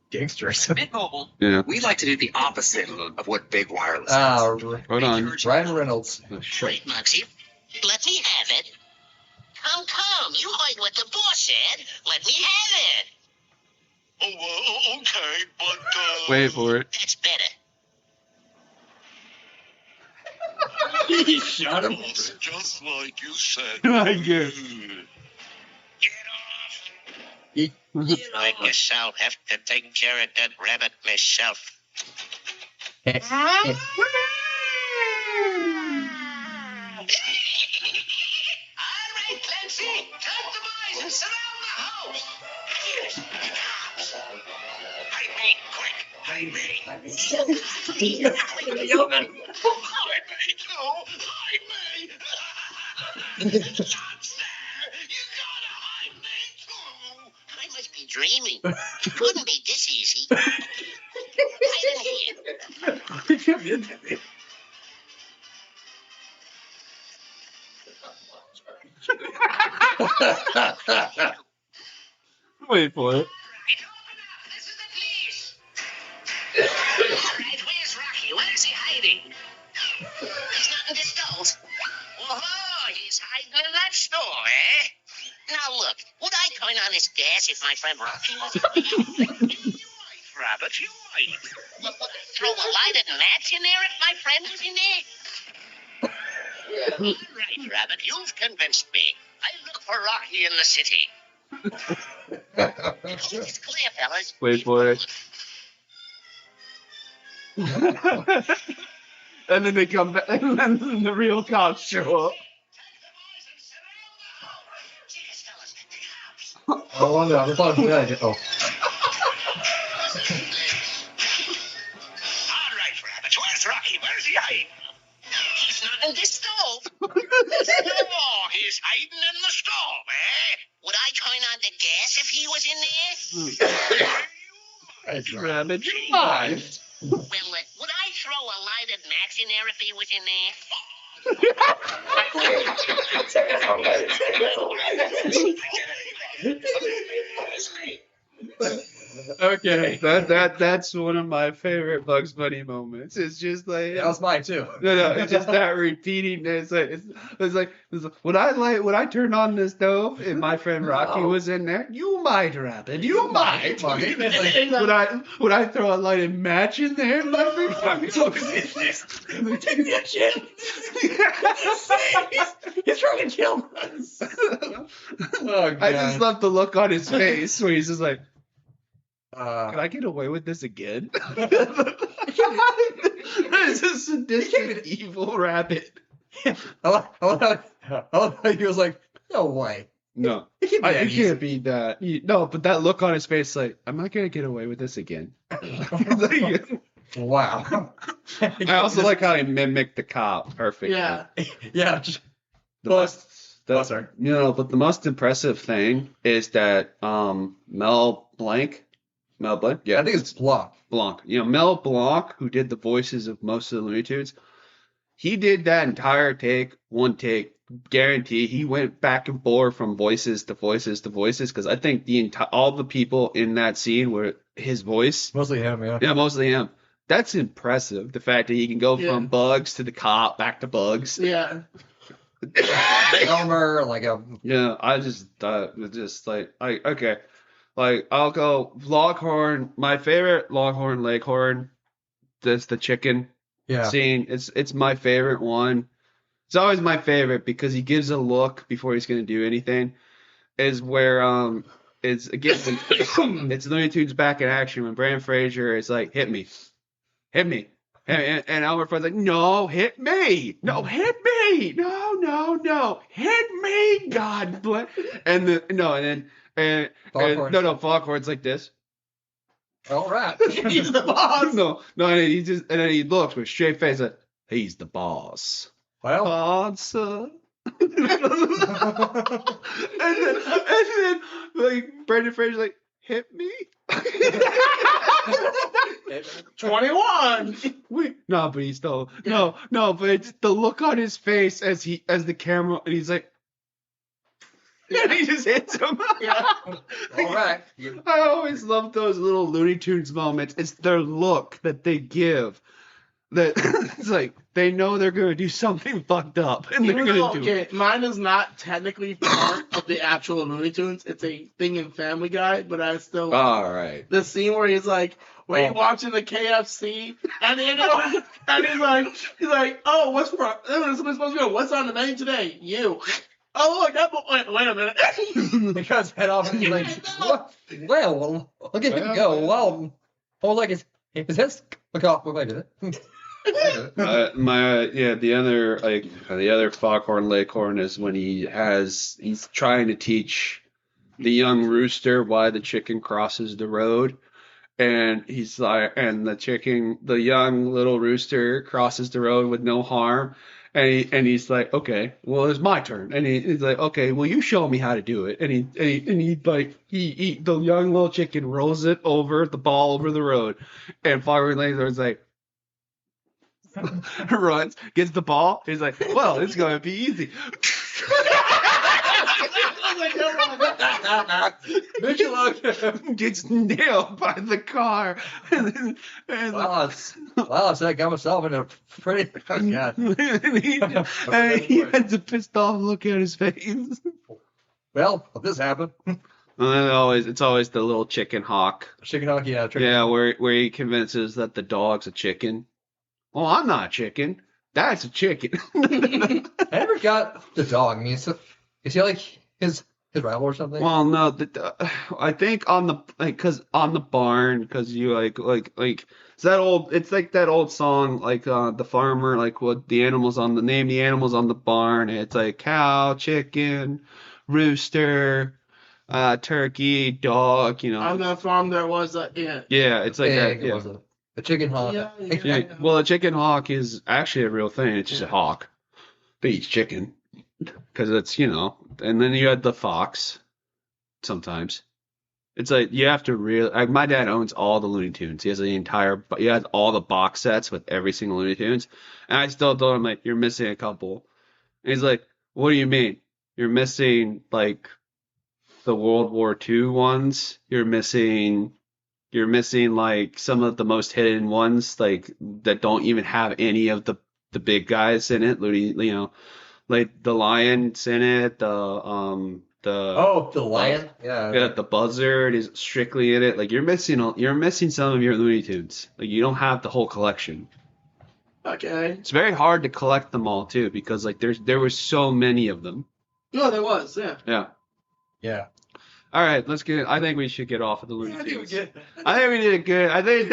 Gangsters. Mint Mobile, Yeah. we like to do the opposite of what Big Wireless Ah, does. Hold on. Ryan Reynolds. Oh, shit. Wait, Moxie. Let me have it. Come. You heard what the boss said. Let me have it. Oh, okay, but, Wait for it. That's better. He shot him. Just like you said. I guess. Get off. He- I guess I'll have to take care of that rabbit myself. All right, Clancy. Cut the boys and surround the house. Here's the cops. Hide me, quick. Hide me. Hide me. No, hide me. Cops there. You gotta hide me, too. I must be dreaming. It couldn't be this easy. Hide in here. Wait for it. Right, open up. This is the police. All right, where's Rocky? Where is he hiding? He's not in this stove. Oh, he's hiding in that store, eh? Now look, would I turn on this gas if my friend Rocky was around? You might, Rabbit, you might. But would I throw a lighted match in there if my friend was in there? All right, Rabbit, you've convinced me. I'll look for Rocky in the city. It's clear, fellas. Wait for it. And then they come back, and then the real cops show up. Cheers, fellas. The cops. Oh, no, I thought that. Oh. All right, Rabbit. Where's Rocky? Where's he hiding? He's not in this stove. Oh, he's hiding in the stove, eh? Would I turn on the gas if he was in there? Rabbit, you mind? Well, would I throw a lighted match in there if he was in there? Okay, that's one of my favorite Bugs Bunny moments. It's just like That was mine too. no, it's just that repeating. It's like when I turn on the stove and my friend Rocky was in there, you might, Rabbit, you might. Would I throw a lighted match in there, and my friend Rocky? Take me a chance. He's trying to kill us. Oh, God. I just love the look on his face where he's just like, can Uh, I get away with this again? This is a sadistic, evil rabbit. I love how he was like, no way. No, It can't be that it easy. can't be that. No, but that look on his face, like, I'm not gonna get away with this again. Wow. I also like how he mimicked the cop perfectly. Yeah. Yeah. Sorry. But the most impressive thing is that Mel Mel Blanc? Yeah. I think it's Block. Blanc. You know, Mel Blanc, who did the voices of most of the Looney Tunes, he did that entire take, one take, guarantee. He went back and forth from voices to voices to voices because I think all the people in that scene were his voice. Mostly him, yeah. Yeah, mostly him. That's impressive. The fact that he can go from Bugs to the cop back to Bugs. Yeah. Elmer, like a Yeah, I just okay. Like I'll go Longhorn. My favorite Longhorn Leghorn. That's the chicken scene. It's my favorite one. It's always my favorite because he gives a look before he's gonna do anything. Is where it's again it's Looney Tunes back in action when Brandon Fraser is like, hit me. And Elmer Fudd's like, no, hit me. No, hit me. No. Hit me. God bless. Foghorn's like this. all right. He's the boss. No, and then he looks with straight face like, he's the boss. Well, Boss. and then like Brandon Fraser's like, hit me. 21. Wait, no, but he's still no, but it's the look on his face as the camera, and he's like, and he just hits him. Yeah. all right. I always love those little Looney Tunes moments. It's their look that they give. That it's like they know they're gonna do something fucked up, and they're gonna do it. Mine is not technically part of the actual Looney Tunes. It's a thing in Family Guy, but I still. All right. The scene where he's like, when he's watching the KFC, and he's like, oh, what's for? Somebody's supposed to go. What's on the menu today? You. Oh, look, wait a minute. He cuts head off and he's like, what? Well, look at him go. Wow. Oh, like his head's look off. Wait a minute. The other Foghorn Leghorn is when he's trying to teach the young rooster why the chicken crosses the road, and he's like, and the young little rooster crosses the road with no harm, and he's like, okay, well it's my turn, and he's like, okay, well you show me how to do it, and the young little chicken rolls it over the ball over the road, and Foghorn Leghorn's like. Runs, gets the ball. He's like, well, it's going to be easy. Gets nailed by the car. Wow, I said I got myself in a pretty. Oh, God. and he has a pissed off look at his face. Well, this happened. And it's always the little chicken hawk. Chicken hawk, yeah. Yeah, where he convinces that the dog's a chicken. Well, I'm not a chicken. That's a chicken. I never got the dog. I mean, is he like his rival or something? Well, no. I think on the barn, because you it's that old. It's like that old song, like the farmer, like what the animals on the animals on the barn. It's like cow, chicken, rooster, turkey, dog. You know. On the farm there was Yeah, it's like that. Yeah. The chicken hawk. Yeah. Well, a chicken hawk is actually a real thing. It's just a hawk that eats chicken. Because it's, and then you had the fox sometimes. It's like, you have to really, my dad owns all the Looney Tunes. He has all the box sets with every single Looney Tunes. And I still told him, like, you're missing a couple. And he's like, what do you mean? You're missing, like, the World War II ones. You're missing like some of the most hidden ones, like that don't even have any of the big guys in it. Like the lion's in it. The lion. Yeah. The buzzard is strictly in it. Like you're missing some of your Looney Tunes. Like you don't have the whole collection. Okay. It's very hard to collect them all too because like there were so many of them. No, there was. Yeah. Yeah. Yeah. All right, I think we should get off of the Looney Tunes. I think we did it good. I think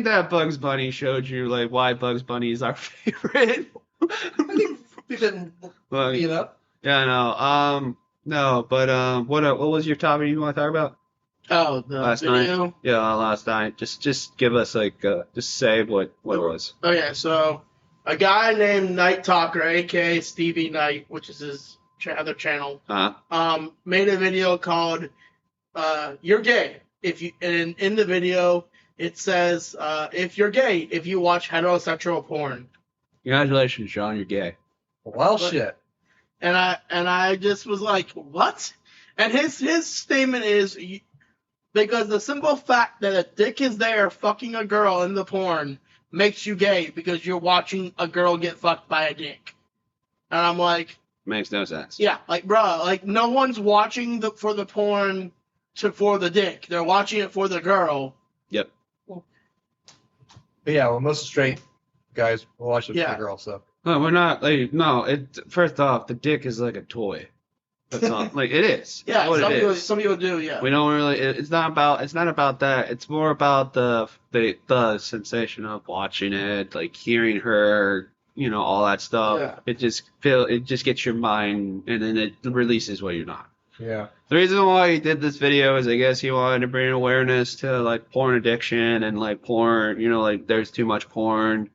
that Bugs Bunny showed you like why Bugs Bunny is our favorite. I think we've been beat up. Yeah, what was your topic you want to talk about? Oh, the last video? night. Yeah, last night. Just give us like just say what it was. Okay, so a guy named Night Talker, aka Stevie Knight, which is his other channel, made a video called "You're Gay." if you in the video it says if you're gay, if you watch heterosexual porn. Congratulations, Sean, you're gay. Well, But- shit. And I just was like, what? And his statement is because the simple fact that a dick is there fucking a girl in the porn makes you gay because you're watching a girl get fucked by a dick. And I'm like, Makes no sense. yeah, like bruh, like no one's watching for the porn for the dick. They're watching it for the girl. Yep. But yeah, well, most straight guys will watch it for Yeah. the girl, so. No, we're not like no. It first off, the dick is like a toy. That's not like it is. Yeah, That's what some it people, is. some people do. Yeah. We don't really. It's not about that. It's more about the sensation of watching it, like hearing her, all that stuff. Yeah. It just gets your mind, and then it releases what you're not. Yeah. The reason why he did this video is I guess he wanted to bring awareness to like porn addiction and like porn, like there's too much porn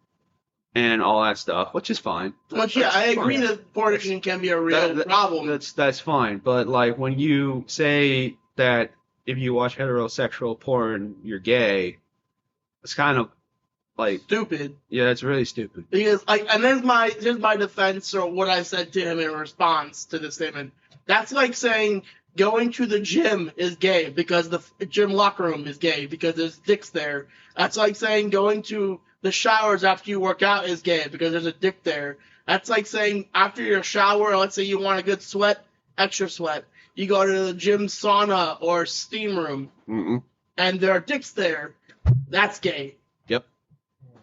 and all that stuff, which is fine. Which yeah, I agree that porn addiction can be a real problem. That's fine. But like when you say that if you watch heterosexual porn, you're gay, it's kind of like Stupid. yeah, it's really stupid. Because and here's my defense or what I said to him in response to the statement. That's like saying going to the gym is gay because the gym locker room is gay because there's dicks there. That's like saying going to the showers after you work out is gay because there's a dick there. That's like saying after your shower, let's say you want a good sweat, extra sweat, you go to the gym sauna or steam room Mm-mm. and there are dicks there. That's gay. Yep.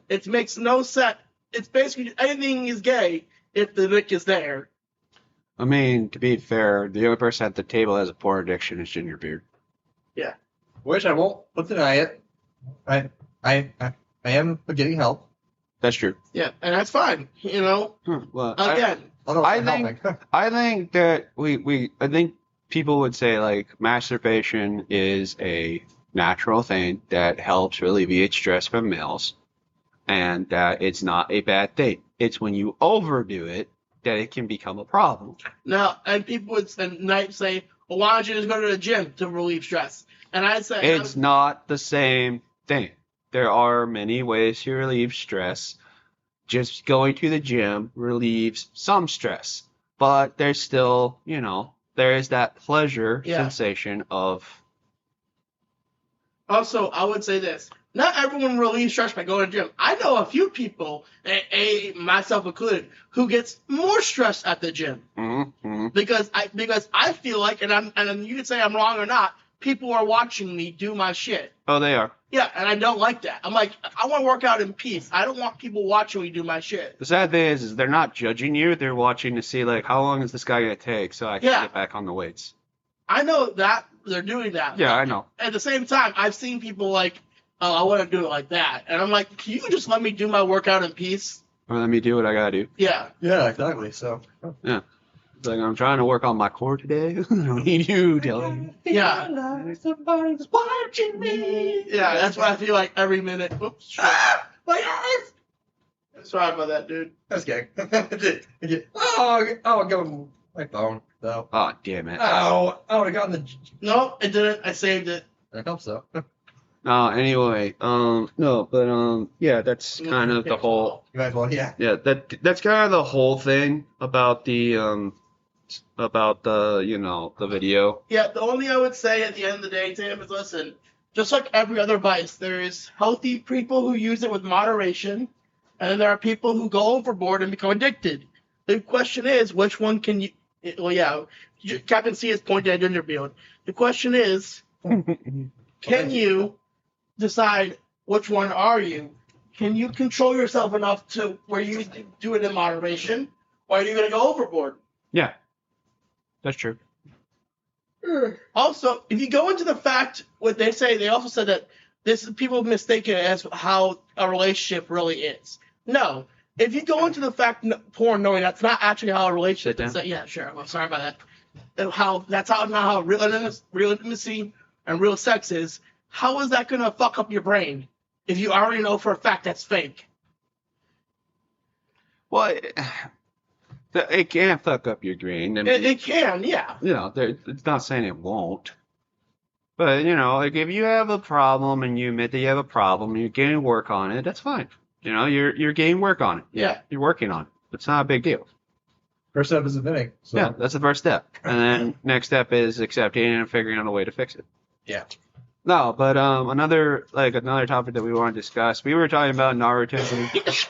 It makes no sense. It's basically anything is gay if the dick is there. I mean, to be fair, the only person at the table that has a porn addiction is Ginger Beard. Which I won't deny it. I am getting help. That's true. Yeah, and that's fine. Well, Again, Although I it's not think- helping. I think that I think people would say like masturbation is a natural thing that helps alleviate stress from males, and that it's not a bad thing. It's when you overdo it that it can become a problem. now, and people would say, well, why don't you just go to the gym to relieve stress? And I say, It's not the same thing. There are many ways to relieve stress. Just going to the gym relieves some stress, but there's still, there is that pleasure Yeah. sensation of. also, I would say this. Not everyone relieves stress by going to the gym. I know a few people, myself included, who gets more stress at the gym. Mm-hmm. Because I feel like, and you can say I'm wrong or not, people are watching me do my shit. Oh, they are. Yeah, and I don't like that. I'm like, I want to work out in peace. I don't want people watching me do my shit. The sad thing is they're not judging you. They're watching to see, like, how long is this guy going to take so I can Yeah. get back on the weights. I know that they're doing that. Yeah, I know. At the same time, I've seen people like, oh, I want to do it like that. And I'm like, can you just let me do my workout in peace? Or let me do what I got to do. Yeah. Yeah, exactly. So. It's like, I'm trying to work on my core today. I don't need you telling me. Yeah. Somebody's watching me. Yeah, that's what I feel like every minute. Oops. Shit. My eyes. Sorry about that, dude. That's gay. I'll go my phone though. Oh, damn it. Oh, I would have gotten the. No, it didn't. I saved it. I hope so. Anyway, yeah, that's kind of the whole. You might as well, yeah. Yeah, that's kind of the whole thing about the the video. Yeah, the only thing I would say at the end of the day, Tim, is listen, just like every other vice, there is healthy people who use it with moderation, and then there are people who go overboard and become addicted. The question is, which one can you... Well, yeah, Captain C has pointed at Gingerfield. The question is, can you decide which one are you? Can you control yourself enough to where you do it in moderation, or are you going to go overboard? Yeah, that's true. Also, if you go into the fact, what they say, they also said that people mistake it as how a relationship really is. No. If you go into the fact porn knowing that's not actually how a relationship is, yeah, sure. Well, sorry about that. That's not how real intimacy and real sex is. How is that going to fuck up your brain if you already know for a fact that's fake? Well, it can fuck up your brain. I mean, It can, yeah. it's not saying it won't. But like if you have a problem and you admit that you have a problem and you're getting work on it, that's fine. You're getting work on it. Yeah. You're working on it. It's not a big deal. First step is admitting. So. Yeah, that's the first step. And then next step is accepting and figuring out a way to fix it. Yeah. No, but another topic that we want to discuss. We were talking about Naruto.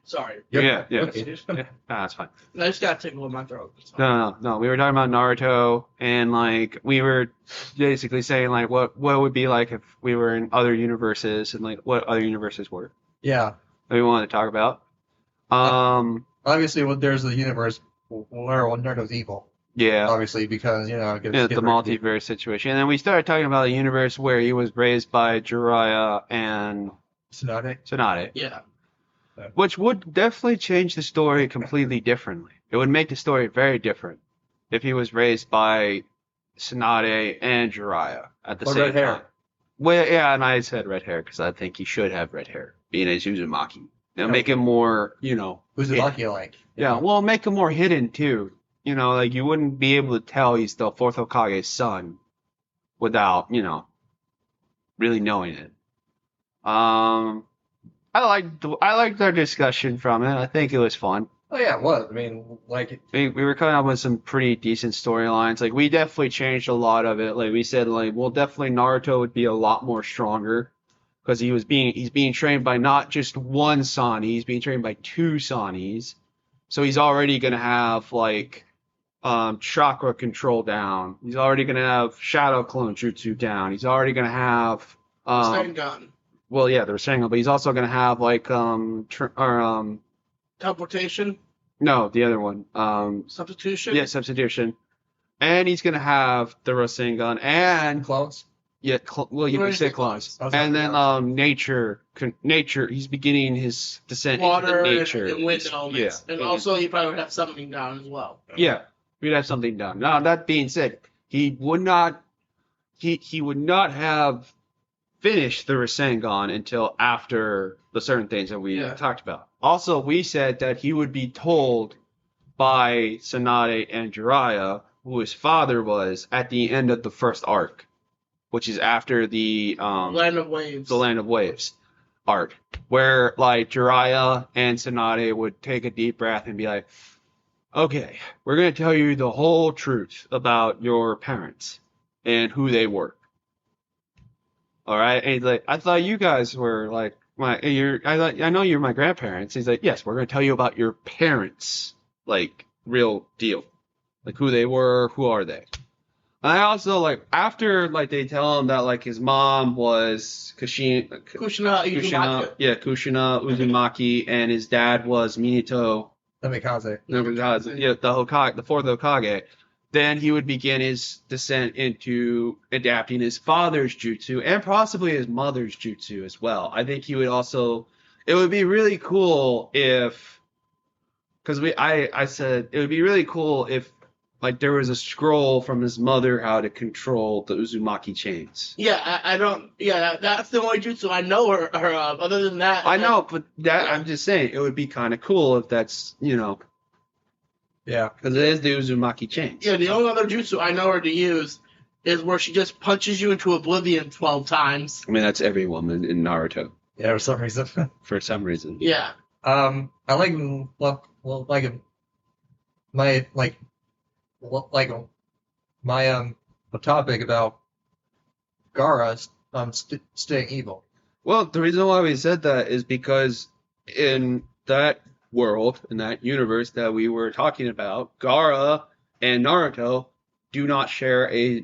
Sorry. Yeah. Okay. Yeah, that's fine. I just got tickle in my throat. No. We were talking about Naruto, and like we were basically saying like what would be like if we were in other universes, and like what other universes were Yeah. that we wanted to talk about. Obviously, there's a universe where Naruto's evil. Yeah. Obviously, because it gets Yeah, the multiverse situation, and then we started talking about a universe where he was raised by Jiraiya and Tsunade. Yeah. which would definitely change the story completely differently. It would make the story very different if he was raised by Tsunade and Jiraiya at the Or same red hair. time. Well, yeah, and I said red hair because I think he should have red hair, being a Uzumaki. Make him more, Uzumaki like. Yeah, well, make him more hidden too. Like you wouldn't be able to tell he's the fourth Hokage's son without, really knowing it. I liked our discussion from it. I think it was fun. Oh yeah, it was. I mean, like. We were coming up with some pretty decent storylines. Like we definitely changed a lot of it. Like we said, definitely Naruto would be a lot more stronger because he's being trained by not just one Sani, he's being trained by two Sanis. So he's already gonna have chakra control down. He's already gonna have shadow clone jutsu down. He's already gonna have Gun. well, yeah, they're saying, but he's also gonna have Teleportation. no, the other one, Substitution. yeah, substitution, and he's gonna have the Rasengan and Clones? yeah, well, you Where can is say it? clones, I was and talking then nature. He's beginning his descent Water into nature. and wind elements. Yeah, And also, he probably would have something down as well. yeah, we'd have something done. Now that being said, he would not have finished the Rasengan until after the certain things that we talked about. Also, we said that he would be told by Tsunade and Jiraiya who his father was at the end of the first arc, which is after the Land of Waves. the Land of Waves arc, where Jiraiya and Tsunade would take a deep breath and be like, "Okay, we're gonna tell you the whole truth about your parents and who they were." All right, and he's like, "I thought you guys were I know you're my grandparents." He's like, "Yes, we're gonna tell you about your parents, real deal, who they were, who are they." And I also after they tell him that his mom was Kushina Kushina, yeah, Kushina Uzumaki, and his dad was Minato Namikaze. Namikaze, yeah, the fourth Hokage. Then he would begin his descent into adapting his father's jutsu and possibly his mother's jutsu as well. I think he would also. It would be really cool if, because I said it would be really cool if there was a scroll from his mother how to control the Uzumaki chains. Yeah, I don't. Yeah, that's the only jutsu I know her of. Other than that, I know, but I'm just saying it would be kind of cool if that's Yeah. because it is the Uzumaki chains. Yeah, the only other jutsu I know her to use is where she just punches you into oblivion 12 times. I mean, that's every woman in Naruto Yeah, for some reason. for some reason. Yeah. I like my topic about Gaara staying evil. Well, the reason why we said that is because in that world, in that universe that we were talking about, Gaara and Naruto do not share a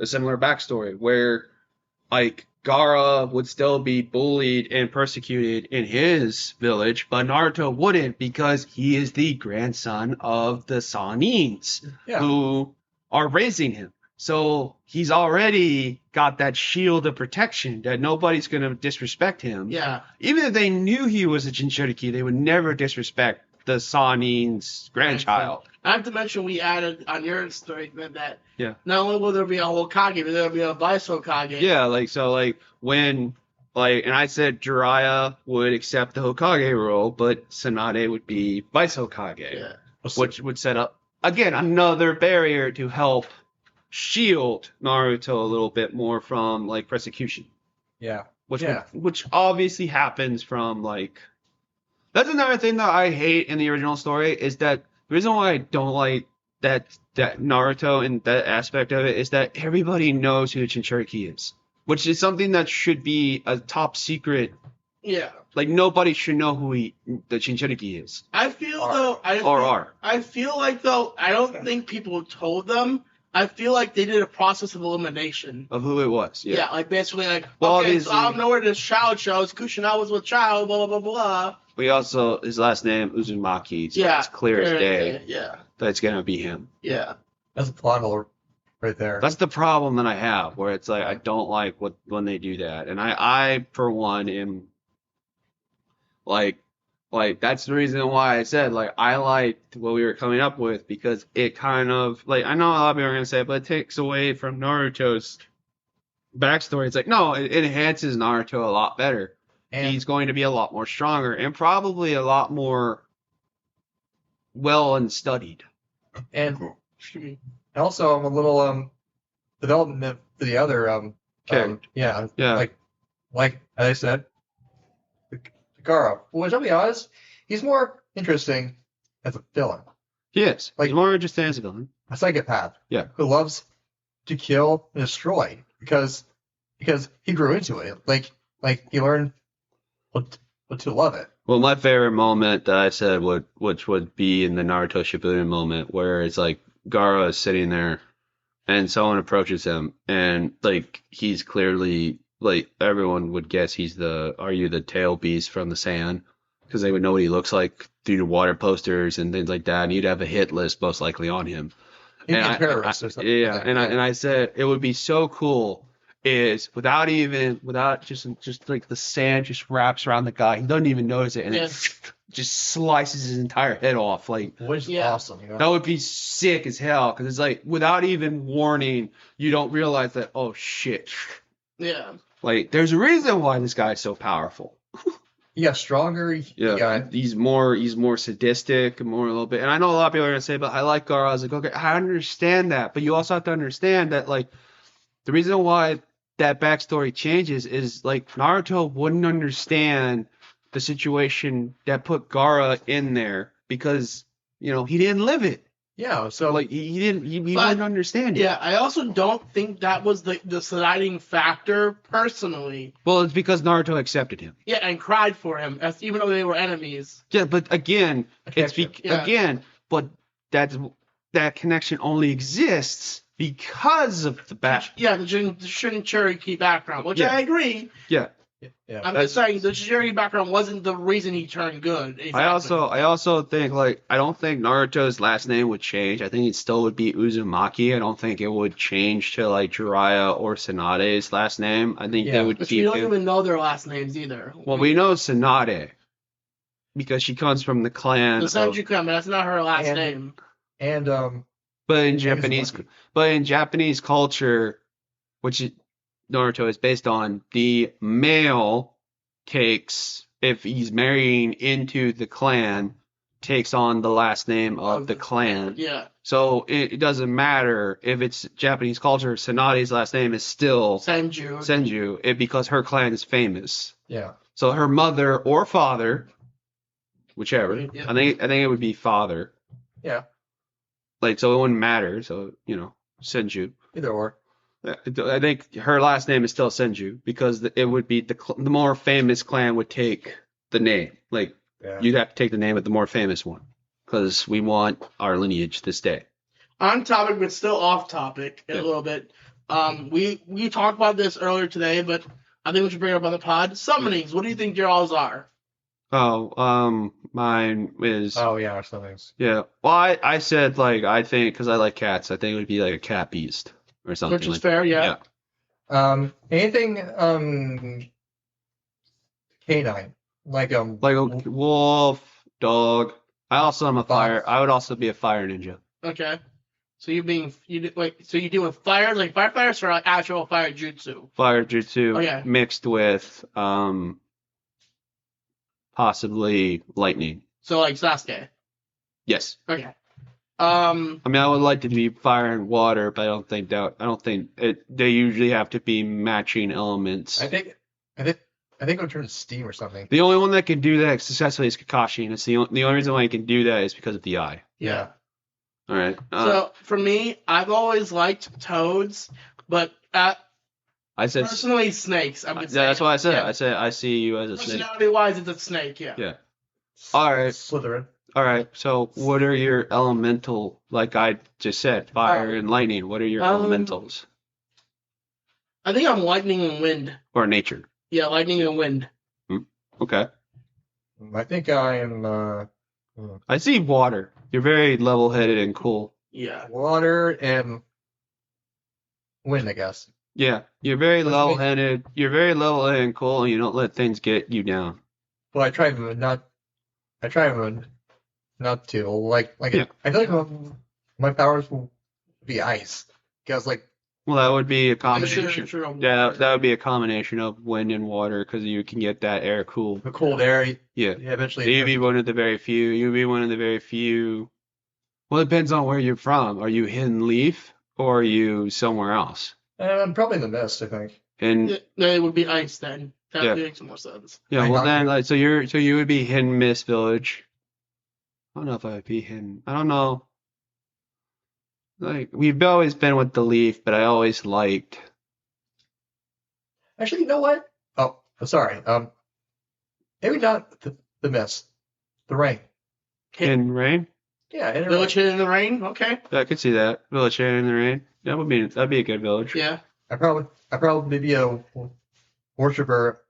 similar backstory, where Gaara would still be bullied and persecuted in his village, but Naruto wouldn't because he is the grandson of the Sanins who are raising him. So he's already got that shield of protection that nobody's going to disrespect him. Yeah. Even if they knew he was a Jinchuriki, they would never disrespect the Sanin's grandchild. Not to mention, we added on your statement that Yeah. not only will there be a Hokage, but there'll be a Vice Hokage. Yeah, when and I said Jiraiya would accept the Hokage role, but Tsunade would be Vice Hokage, Yeah. which would set up again another barrier to help shield Naruto a little bit more from like persecution, Yeah. which Yeah. which obviously happens from like. That's another thing that I hate in the original story is that the reason why I don't like that Naruto and that aspect of it is that everybody knows who Jinchuriki is, which is something that should be a top secret. Yeah. Like nobody should know who the Jinchuriki is. I feel R. though. I feel like though. I don't think people told them. I feel like they did a process of elimination. Of who it was. Yeah, like basically like, Well, okay, so obviously- I don't know where this child shows. Kushina was child, blah, blah, blah, blah. We also, his last name, Uzumaki, so Yeah. it's clear as day Yeah, that it's going to be him. yeah. That's a plot hole right there. That's the problem that I have, where it's like, I don't like when they do that. And I for one, am, like, that's the reason why I said, like, I liked what we were coming up with, because it kind of, like, I know a lot of people are going to say it, but it takes away from Naruto's backstory. It's like, no, it enhances Naruto a lot better. And He's going to be a lot more stronger and probably a lot more well and studied. and also I'm a little development for the other Okay. yeah. Yeah. Like as I said, Gaara. Which I'll be honest, he's more interesting as a villain. He is. Like- He's more interesting as a villain. A psychopath. Yeah. Who loves to kill and destroy because he grew into it. Like he learned what to love it. Well, my favorite moment that I said which would be in the Naruto Shippuden moment, where it's like Gaara is sitting there and someone approaches him and like he's clearly like everyone would guess are you the tail beast from the sand, because they would know what he looks like through the water posters and things like that, and you'd have a hit list most likely on him. He'd be And a terrorist or something. Yeah, like that. and I said it would be so cool is without just like the sand just wraps around the guy. He doesn't even notice it, and Yeah. it just slices his entire head off. Like Which is Yeah. awesome. You know? that would be sick as hell, because it's like without even warning, you don't realize that, oh shit. Yeah. Like there's a reason why this guy is so powerful. He got stronger. Yeah, he's more sadistic and more a little bit. And I know a lot of people are gonna say, but I like Gaara. I was like, okay, I understand that, but you also have to understand that like the reason why that backstory changes is like Naruto wouldn't understand the situation that put Gaara in there, because you know he didn't live it. Yeah. So So like he But- wouldn't understand it. Yeah, I also don't think that was the deciding factor personally. Well, it's because Naruto accepted him. Yeah, and cried for him, even though they were enemies. Yeah, but again, Yeah. but that connection only exists because of the back. Yeah, the Shinchuriki background, which Yeah. I agree. Yeah. yeah. I'm just saying the Shinchuriki background wasn't the reason he turned good. Exactly. I also think like I don't think Naruto's last name would change. I think it still would be Uzumaki. I don't think it would change to like Jiraiya or Tsunade's last name. I think they Yeah. would But keep you don't him. even know their last names either. Well, we know Tsunade because she comes from the clan. The of- Senju Clan, but that's not her last And- name. And But in Uzumaki. Japanese culture, which Naruto is based on, the male takes, if he's marrying into the clan, takes on the last name of the clan. Yeah, So it doesn't matter if it's Japanese culture. Tsunade's last name is still Senju. Senju, because her clan is famous. yeah. So her mother or father, whichever. Yeah. I think it would be father. Yeah. Like, so it wouldn't matter. So, you know, Senju. Either or. I think her last name is still Senju, because it would be the more famous clan would take the name. Like, Yeah. you'd have to take the name of the more famous one, because we want our lineage to stay. On topic, but still off topic a Yeah. little bit. We talked about this earlier today, but I think we should bring it up on the pod. Summonings. What do you think your alls are? Oh, mine is Oh yeah, or something. yeah. Well, I said like I think because I like cats, I think it would be like a cat beast or something. Which is like fair, yeah. Anything canine like like a wolf, dog. I also am a fire. I would also be a fire ninja. Okay. So you doing fire like firefighters or like actual fire jutsu? Fire jutsu Okay. mixed with possibly lightning. So like Sasuke. Yes. Okay. I mean, I would like to be fire and water, but I don't think they usually have to be matching elements. I think it'll turn to steam or something. The only one that can do that successfully is Kakashi, and it's the only reason why he can do that is because of the eye. Yeah. All right. So for me, I've always liked toads, but I said personally snakes. I would say. that's what I said. Yeah. I said I see you as a snake. Personality-wise, it's a snake. Yeah. Yeah. All right. Slytherin. All right. So, what are your elemental? Like I just said, fire and lightning. What are your elementals I think I'm lightning and wind. or nature? Yeah, lightning and wind. Okay. I think I am I see water. You're very level-headed and cool. Yeah. water and wind, I guess. Yeah, you're very That's me. level-headed. You're very level-headed and cool, and you don't let things get you down. Well, I try not to. Like Yeah. I feel like my powers will be ice. Because like Well, that would be a Sure, combination. sure. Yeah, that would be a combination of wind and water because you can get that air cool. the cold air, Yeah. eventually. You'd be one of the very few. You'd be one of the very few. Well, it depends on where you're from. Are you Hidden Leaf or are you somewhere else? I'm probably in the mist, I think. And It would be ice then. That Yeah. makes more sense. yeah, I well know. then, like, so you would be Hidden Mist Village. I don't know if I would be hidden. I don't know. Like we've always been with the leaf, but I always liked. Actually, you know what? Oh, sorry. Maybe not the mist. The rain. In rain. Yeah, in Village hidden in the rain. Okay. Yeah, I could see that. Village Hidden in the rain. That'd be a good village. Yeah. I probably be a worshiper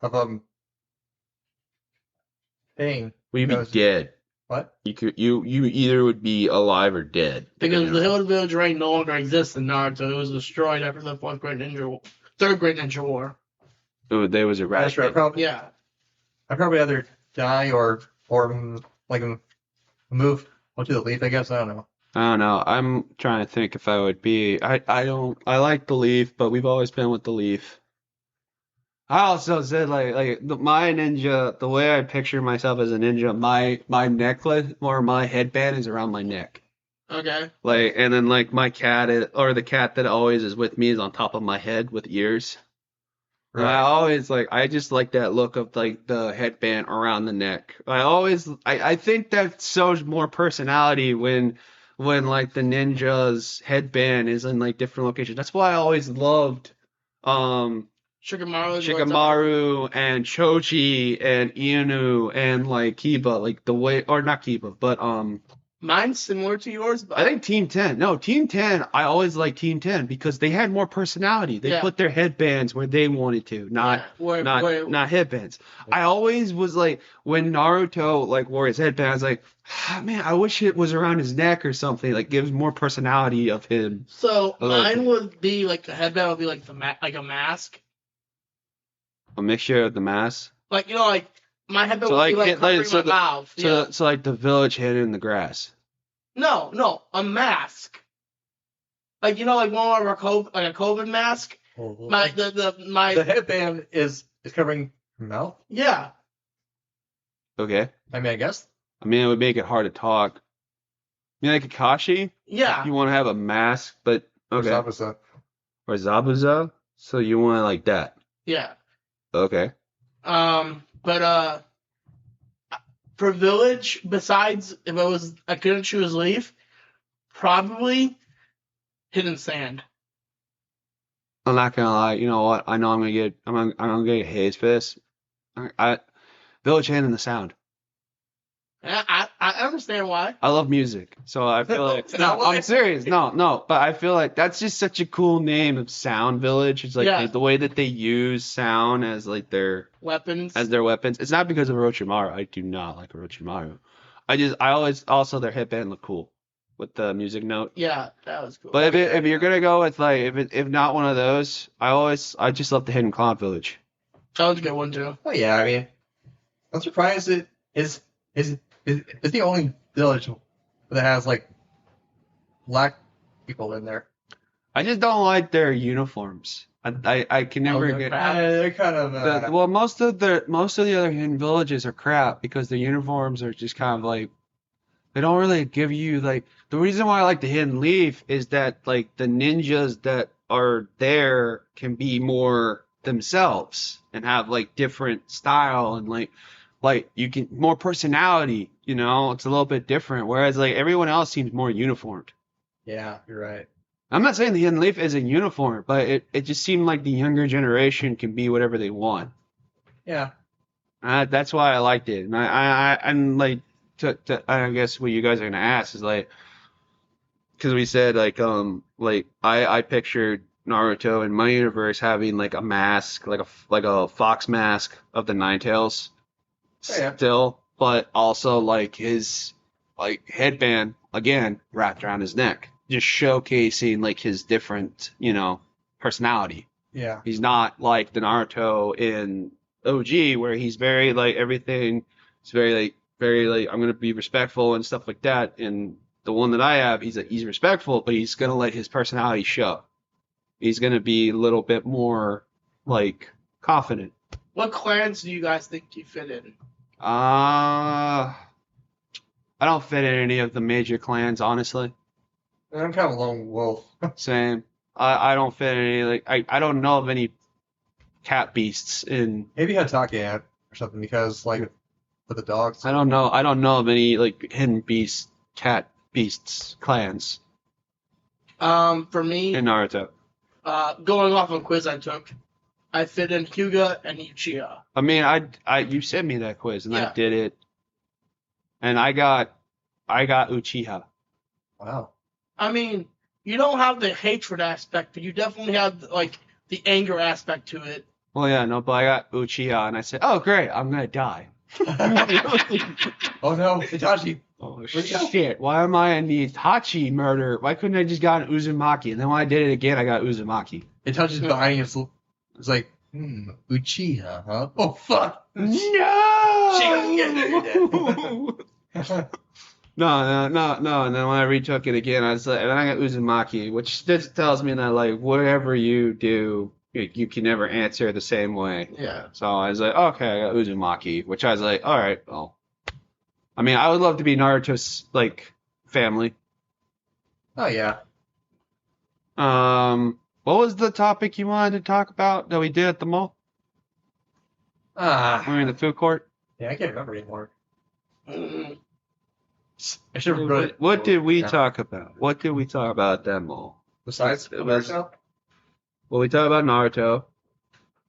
of pain. Well, you'd be Because- dead. What? You either would be alive or dead. Because the Hill Village Rain no longer exists in Naruto. It was destroyed after the Third Great Ninja War. Oh, there was a That's right. rat. Yeah. I'd probably either die or like move onto the leaf. I guess I don't know. I don't know. I'm trying to think if I would be. I like the leaf, but we've always been with the leaf. I also said my ninja, the way I picture myself as a ninja, my necklace or my headband is around my neck. Okay. And then my cat or the cat that always is with me is on top of my head with ears. And I always I just like that look of the headband around the neck. I think that shows more personality when the ninja's headband is in different locations. That's why I always loved Shikamaru and Choji and Inu and Kiba, the way, or not Kiba, but Mine's similar to yours, but I think Team 10. No, Team 10. I always liked Team 10 because they had more personality. They Yeah. put their headbands where they wanted to, not headbands. I always was when Naruto wore his headband, I was like, man, I wish it was around his neck or something. Gives more personality of him. So I like mine it. would be a headband would be like a mask. A mixture of the mass. My headband So, would be it- covering so my the- mouth. Yeah. So the village hidden in the grass. No, a mask. One of our a COVID mask. The headband is covering your mouth. Yeah. Okay. I mean, I guess. I mean, it would make it hard to talk. You like Kakashi? Yeah. You want to have a mask, but okay. Zabuza. Or Zabuza? So you want it like that? Yeah. Okay. But for village, besides if I couldn't choose leaf, probably hidden sand. I'm not gonna lie. You know what? I know I'm gonna get haze for this. Village Hand in the Sound. I understand why. I love music, so I feel like Is that no, why? I'm serious. No, but I feel like that's just such a cool name of Sound Village. It's Yeah. the way that they use sound as their Weapons. weapons. It's not because of Orochimaru. I do not like Orochimaru. I always also their headband look cool with the music note. Yeah, that was cool. But if you're gonna go with if not one of those, I just love the Hidden Cloud Village. That was a good one too. Oh yeah, I mean, I'm surprised it is the only village that has black people in there. I just don't like their uniforms. I can never they're get. crap. They're kind of Well, most of the other hidden villages are crap because their uniforms are just kind of They don't really give you like the reason why I like the Hidden Leaf is that like the ninjas that are there can be more themselves and have like different style and like you can more personality, you know, it's a little bit different. Whereas like everyone else seems more uniformed. Yeah, you're right. I'm not saying the Hidden Leaf isn't uniform, but it just seemed like the younger generation can be whatever they want. Yeah. That's why I liked it. And and like I guess what you guys are gonna ask is like because we said like I pictured Naruto in my universe having like a mask like a fox mask of the Nine Tails Oh, yeah. still, but also like his like headband again wrapped around his neck, just showcasing like his different personality. Yeah. He's not like the Naruto in OG where he's very like everything. He's very like I'm gonna be respectful and stuff like that. And the one that I have, he's respectful, but he's gonna let his personality show. He's gonna be a little bit more like confident. What clans do you guys think you fit in? I don't fit in any of the major clans, honestly. I'm kind of a lone wolf. Same. I don't fit in any like I don't know of any cat beasts in. Maybe Hatake Ant or something because like for the dogs. I don't know of any like hidden beast cat beasts clans For me, in Naruto. going off a quiz I took, I fit in Hyuga and Uchiha. I mean, you sent me that quiz and Yeah. I did it, and I got Uchiha. Wow. I mean, you don't have the hatred aspect, but you definitely have like the anger aspect to it. Well, yeah, no, but I got Uchiha, and I said, "Oh, great, I'm gonna die." Oh no, Itachi. Oh Where'd he go? shit! Why am I in the Itachi murder? Why couldn't I just gotten Uzumaki? And then when I did it again, I got Uzumaki. Itachi's behind us. It's like, Uchiha, huh? Oh fuck. No! No. And then when I retook it again, I was like, and I got Uzumaki, which just tells me that like whatever you do, you can never answer the same way. Yeah. So I was like, okay, I got Uzumaki, which I was like, all right, well, I mean, I would love to be Naruto's like family. Oh yeah. What was the topic you wanted to talk about that we did at the mall? We were in the food court. Yeah, I can't remember anymore. Mm, I should have wrote it. What did we Yeah. talk about? What did we talk about at that mall? Besides It was- Naruto? Well, we talked about Naruto.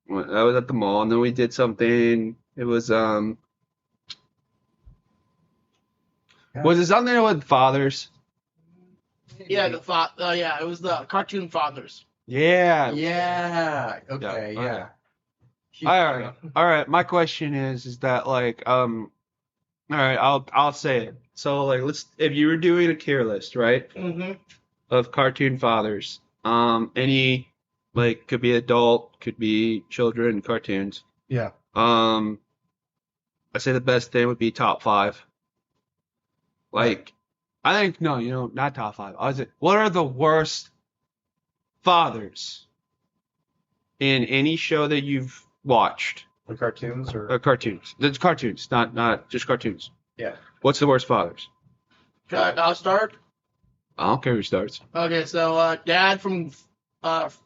That was at the mall, and then we did something. It was Was it something with fathers? yeah, it was the cartoon fathers. Yeah. Yeah. Okay. Yeah. Yeah. All right. My question is that like all right, I'll say it. So like if you were doing a tier list, right, Mm-hmm. of cartoon fathers, any like could be adult, could be children cartoons. Yeah. I say the best thing would be top 5. Like, I think no, not top 5. I was like, what are the worst fathers in any show that you've watched? The cartoons or Cartoons. It's cartoons, not just cartoons. yeah. What's the worst fathers? I'll start. I don't care who starts. Okay, so Dad from Parents.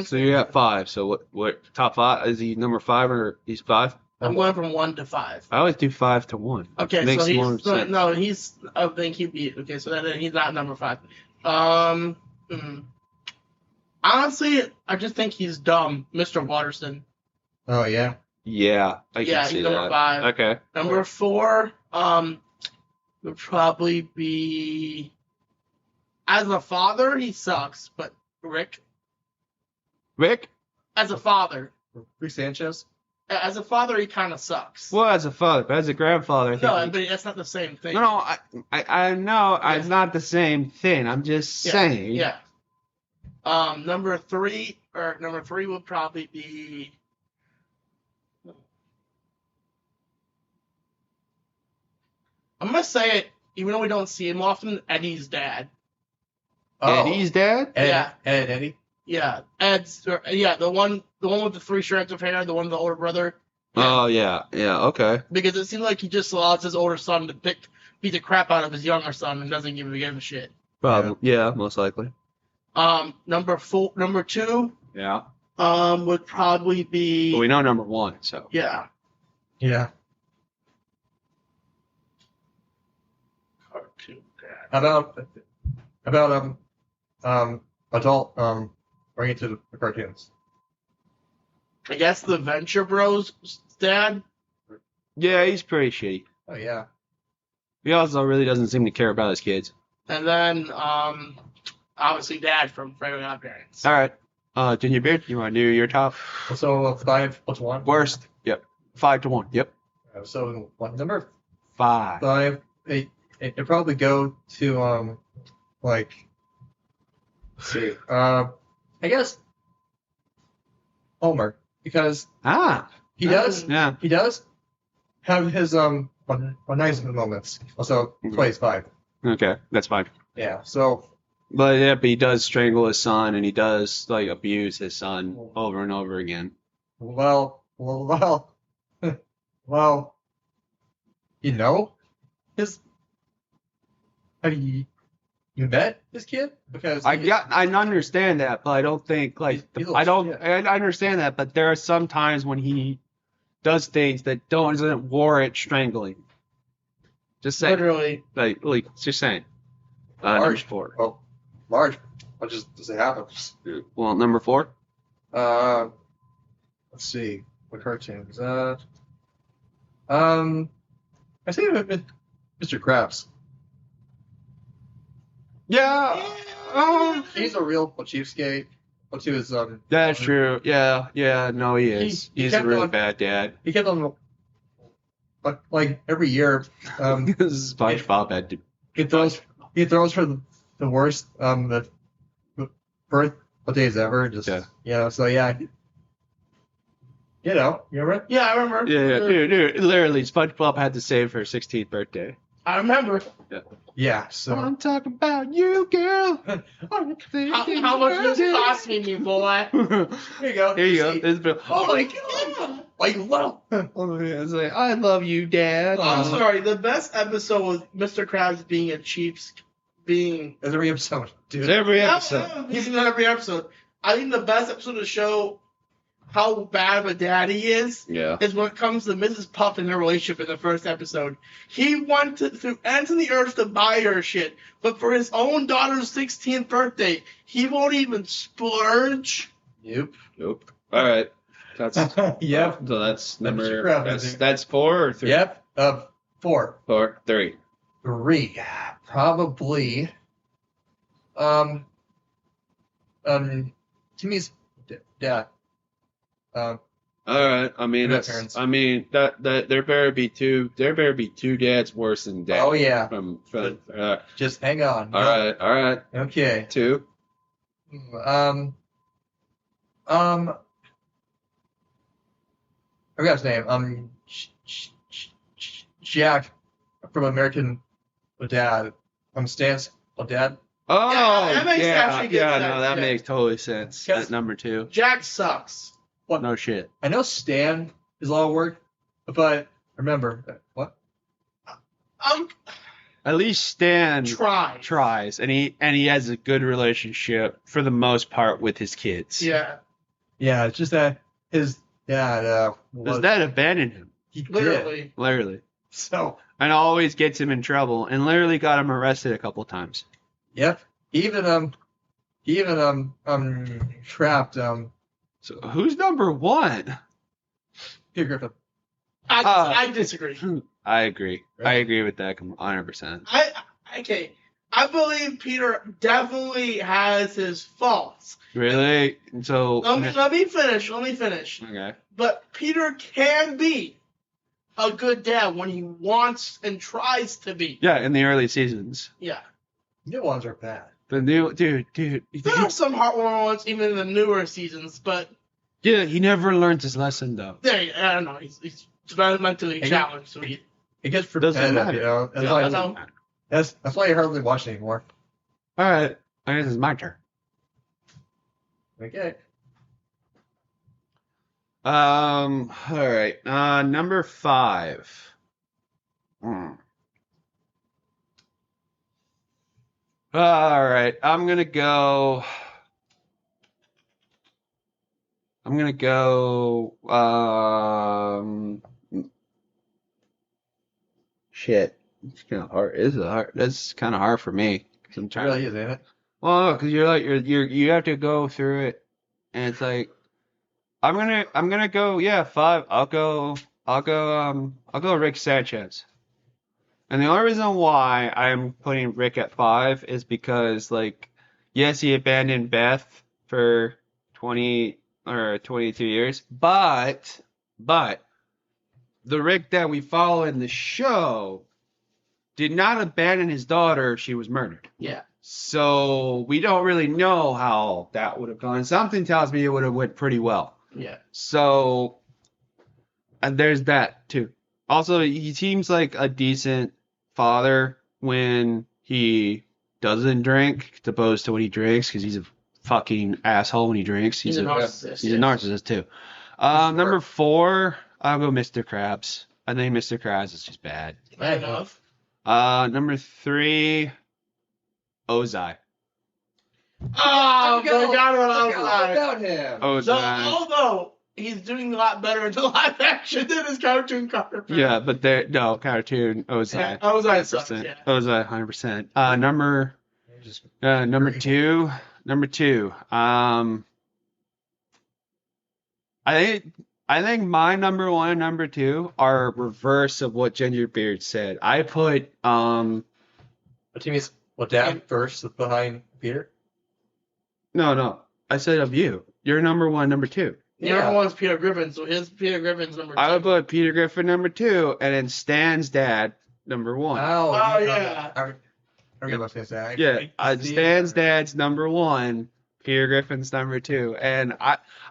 So you got 5. So what top 5 is he number 5 or he's 5? I'm going from 1 to 5. I always do 5 to 1. Okay, Makes so more he's sense. no, he's. I think he'd be okay. So then he's not number 5. Honestly, I just think he's dumb, Mr. Watterson. Oh yeah. Yeah, I can Yeah, see he's that. number 5. Okay. Number 4, would probably be. As a father, he sucks, but Rick. Rick? As a father, Rick Sanchez. as a father, he kind of sucks. Well, as a father, but as a grandfather, I think. No, but that's not the same thing. No, I know Yeah. it's not the same thing. I'm just Yeah, saying. Yeah. Number three would probably be. I'm gonna say it, even though we don't see him often. Eddie's dad. Eddie's dad? Ed, Yeah. Ed, Eddie. Yeah, the one with the 3 strands of hair, the one with the older brother. Oh yeah, yeah, okay. Because it seems like he just allows his older son to beat the crap out of his younger son and doesn't give a shit. Probably, yeah, most likely. Number two, Yeah. would probably be But we know number one, so. yeah. Yeah. Cartoon dad. How about adult oriented cartoons? I guess the Venture Bros dad. Yeah, he's pretty shitty. Oh yeah. He also really doesn't seem to care about his kids. And then, obviously, Dad from Friendly Odd Parents. All right. Junior Beard, you want to do your top? So 5 plus 1. Worst? Yep. 5-1. Yep. So what number 5. 5? It probably go to like. Let's see. I guess Homer, because Ah. he does Yeah. have his one nice moments. Also plays 5. Okay, that's fine. Yeah. So But yeah, but he does strangle his son, and he does like abuse his son over and over again. well, you know, his. Have you met his kid? Because I understand that, but I don't think like He looks- I don't. yeah. I understand that, but there are some times when he does things that doesn't warrant strangling. Just saying, Literally. like just saying. Number Marge. 4. Well, Marge. What does it happen? Well, number 4. Let's see. What cartoons? I think it would Mr. Krabs. Yeah. He's a real cheapskate. But he was That's true. Yeah. No, he is. He He's a kept really on- bad dad. he kept on like every year SpongeBob had to. he throws for the worst the birthdays ever. Just so yeah. You remember? Yeah, I remember. Yeah, dude. Literally, SpongeBob had to save her 16th birthday. I remember. Yeah. So I'm talking about you, girl. How much does it cost me, boy? here you go. Here you go. This bill. Oh my god! Like little. Oh, yeah, it's like, I love you, Dad. I'm sorry. The best episode was Mr. Krabs being a cheap, being Every episode, dude. Every No, episode. he's in every episode. I think the best episode to show how bad of a dad he is Yeah. when it comes to Mrs. Puff and their relationship in the first episode. He went through ends of the earth to buy her shit, but for his own daughter's 16th birthday, he won't even splurge. Yep. Nope. All right. That's Yep. So that's number. Mr. Krabs, That's 4 or 3. Yep. 4. 4, 3. 3. Probably. Timmy's dad. All right. I mean, Their that's. parents. I mean that there better be two. There better be 2 dads worse than Dad. Oh yeah. From. Just hang on. All right. Okay. 2. I forgot his name. Jack from American Dad. Stan's Dad. Oh, Yeah, that makes yeah, actually good sense, no, that yeah. makes totally sense. Because- That's number 2. Jack sucks. No shit. I know Stan is a lot of work, but remember what? At least Stan Try. tries, and he has a good relationship for the most part with his kids. Yeah, Yeah, it's just that his dad His dad abandoned him, he did. literally. literally, So and always gets him in trouble, and literally got him arrested a couple times. yep. He even trapped So who's number 1? Peter Griffin. I disagree. I agree. I Right. agree with that 100%. Okay. I believe Peter definitely has his faults. Really? So Let me finish. okay. But Peter can be a good dad when he wants and tries to be. Yeah, in the early seasons. Yeah. New ones are bad. The new dude. There are some heartwarming ones even in the newer seasons, but Yeah, he never learns his lesson though. I don't know. He's mentally And challenged. So It gets Doesn't repetitive, matter. you know. That's, Yeah, why, I know. that's why I hardly watch anymore. All right, I guess it's my turn. Okay. All right. Number 5. All right. I'm gonna go. Shit. It's kind of hard. Is it hard? That's kind of hard for me. 'Cause I'm It trying. really is, ain't it? Well, because you have to go through it, and it's like I'm gonna go. Yeah, 5. I'll go Rick Sanchez. And the only reason why I'm putting Rick at 5 is because, like, yes, he abandoned Beth for 20 or 22 years, but the Rick that we follow in the show did not abandon his daughter. She was murdered. Yeah. So we don't really know how that would have gone. Something tells me it would have went pretty well. Yeah. So, and there's that too. Also, he seems like a decent father when he doesn't drink, as opposed to when he drinks, because he's a fucking asshole when he drinks. He's a narcissist. He's a narcissist too. Number 4, I'll go Mr. Krabs. I think Mr. Krabs is just bad. Bad enough. Number 3, Ozai. Oh, forgot What about about him? So, Ozai. although he's doing a lot better in the live action than his cartoon counterpart. Yeah, but cartoon Ozai. Yeah, Ozai sucks, 100%. yeah. Ozai 100%. Number two. I think my number 1 and number 2 are reverse of what Gingerbeard said. I put What team is Dad first behind Peter? no. I said of you. You're number 1, number 2. The other one's Peter Griffin, so his Peter Griffin's number 2. I would put Peter Griffin number 2, and then Stan's dad number 1. Oh, yeah. I forget about this. Stan's dad's number 1, Peter Griffin's number 2, and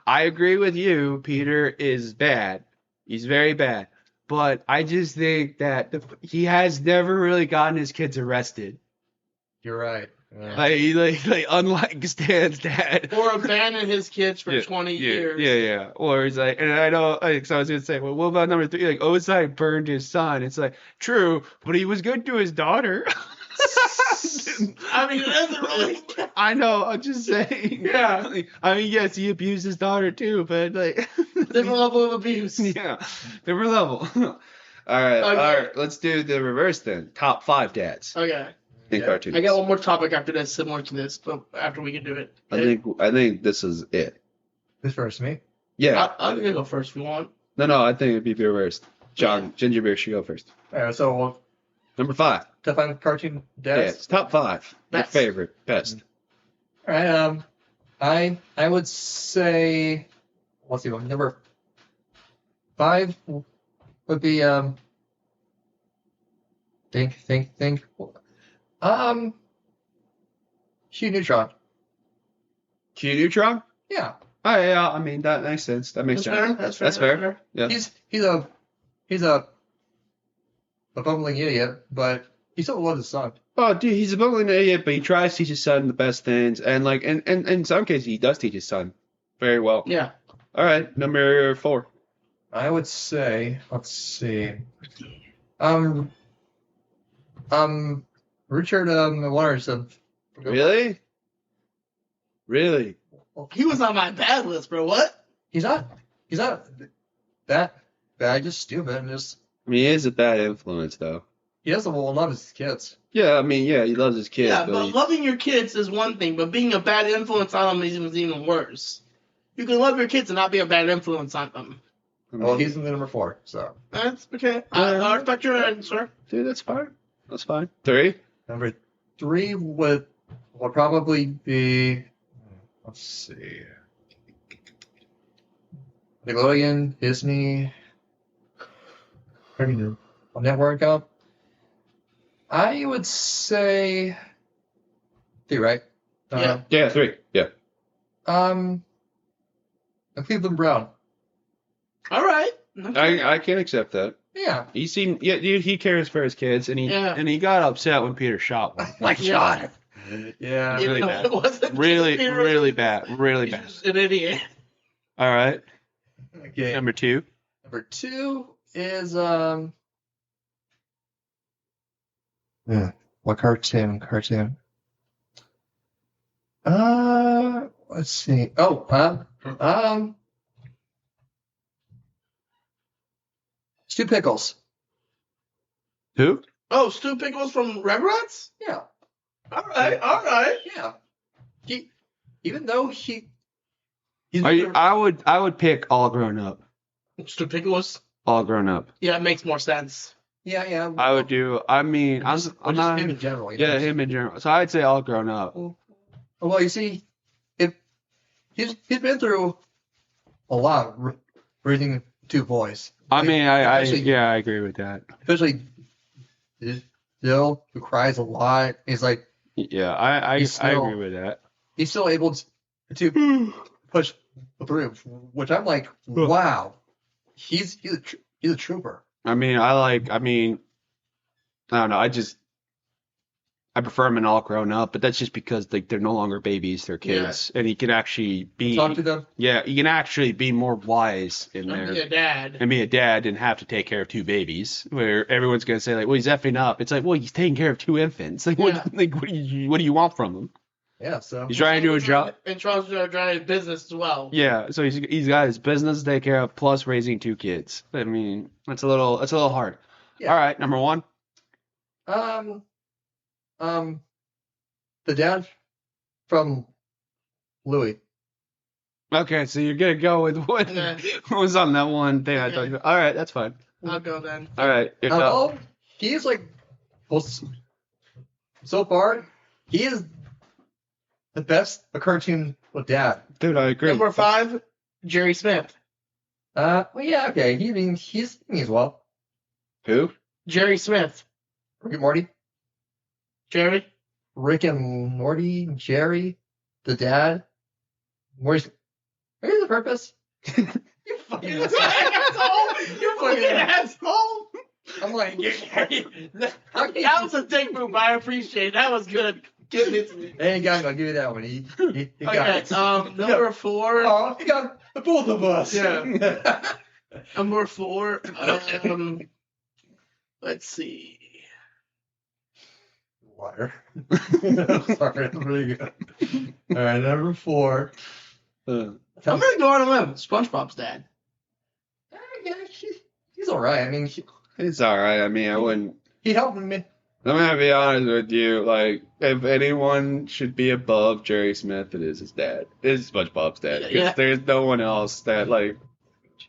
I agree with you. Peter is bad. He's very bad, but I just think that he has never really gotten his kids arrested. You're right. Like unlike Stan's dad. Or abandon his kids for 20 years. Yeah. Or he's like, and I know, like, so I was gonna say, well, what about number 3? Like, Ozai burned his son. It's like, true, but he was good to his daughter. I mean, it doesn't really. I know. I'm just saying. Yeah. I mean, yes, he abused his daughter too, but like, Different level of abuse. yeah, different level. All right. Let's do the reverse then. Top 5 dads Okay. in cartoons. I got one more topic after this, similar to this, but after we can do it. I think this is it. Who's first? Me? Yeah. I'm gonna go first if you want. No. I think it'd be reversed. Gingerbeard should go first. Alright, so Number 5. define cartoon dads. Dads. Top 5. Best. Your favorite. Best. Alright, I would say, let's see, number 5 would be think. Hugh Neutron. Q Neutron? Yeah. Oh, yeah, I mean, that makes sense. That makes sense. That's fair. That's fair. Yeah. He's a bumbling idiot, but he still loves his son. Oh, dude, he's a bumbling idiot, but he tries to teach his son the best things, and like, and in some cases, he does teach his son very well. Yeah. All right, number 4. I would say, let's see, Richard Waters of. Really? He was on my bad list, bro. What? He's not that bad, just stupid, and just I mean, he is a bad influence, though. he doesn't love his kids. Yeah, I mean, yeah, he loves his kids, Yeah, but but loving your kids is one thing, but being a bad influence on them is even worse. You can love your kids and not be a bad influence on them. Well, he's in the number 4, so That's okay. I respect your answer. dude, that's fine. That's fine. 3. number 3 would probably be, let's see, Nickelodeon, Disney, network up. I would say 3, right? Yeah. Yeah, 3. Yeah. Cleveland Brown. All right. Okay. I can accept that. Yeah. Dude, he cares for his kids, and he got upset when Peter shot one. Like Yeah. Yeah. Really Even bad. though it wasn't Really Peter, bad. Really he's bad. just an idiot. All right. Okay. Number 2. Number 2 is what cartoon? Let's see. Stu Pickles. Who? Oh, Stu Pickles from Rugrats? Yeah. All right. Yeah. Even though he's I would pick All Grown Up. Stu Pickles? All Grown Up. Yeah, it makes more sense. yeah. I would do. I mean, I'm Just not. him in general. Yeah, him in general. So I'd say All Grown Up. Well, you see, if he's been through a lot raising 2 boys. I mean, I especially- I agree with that. Especially Dill, who cries a lot. He's like Yeah, I He's still- agree with that. he's still able to push through, which I'm like, wow, he's a trooper. I mean, I don't know. I prefer him in All Grown Up, but that's just because like they're no longer babies, they're kids, and he can actually be Talk to them. Yeah, he can actually be more wise in I'm there your dad. and be a dad and have to take care of 2 babies. Where everyone's gonna say like, well, he's effing up. It's like, well, he's taking care of 2 infants. Like, Yeah. what do you want from him? Yeah, so He's trying to do a job. And Charles is trying his business as well. Yeah, so he's got his business to take care of, plus raising 2 kids. I mean, that's a little hard. Yeah. All right, number 1. The dad from Louis. Okay, so you're gonna go with what Yeah. was on that one thing I Yeah. thought. All right, that's fine. I'll go then. All right, you're done. Well, he is like, well, so far, he is the best a cartoon with dad. Dude, I agree. Number 5, Jerry Smith. Well, yeah, okay. He's as well. Who? Jerry Smith. Rick and Morty, Jerry? Rick and Morty, Jerry, the dad. Where's the purpose? You fucking asshole! You fucking asshole! I'm like, how can That was a dick move, but I appreciate it. That was good. Give it to me. Hey guys, I'll give you that one. He got Okay, it. number 4. Oh, he got the both of us. Yeah. Number 4. Let's see. Liar. Sorry, I'm really good. All right, number 4. Uh, I'm gonna go on a limb. SpongeBob's dad. Yeah, he's all right. I mean, it's all right. I mean, I wouldn't. he helped me. I'm gonna be honest with you. Like, if anyone should be above Jerry Smith, it is his dad. It is SpongeBob's dad. Because Yeah. there's no one else that like.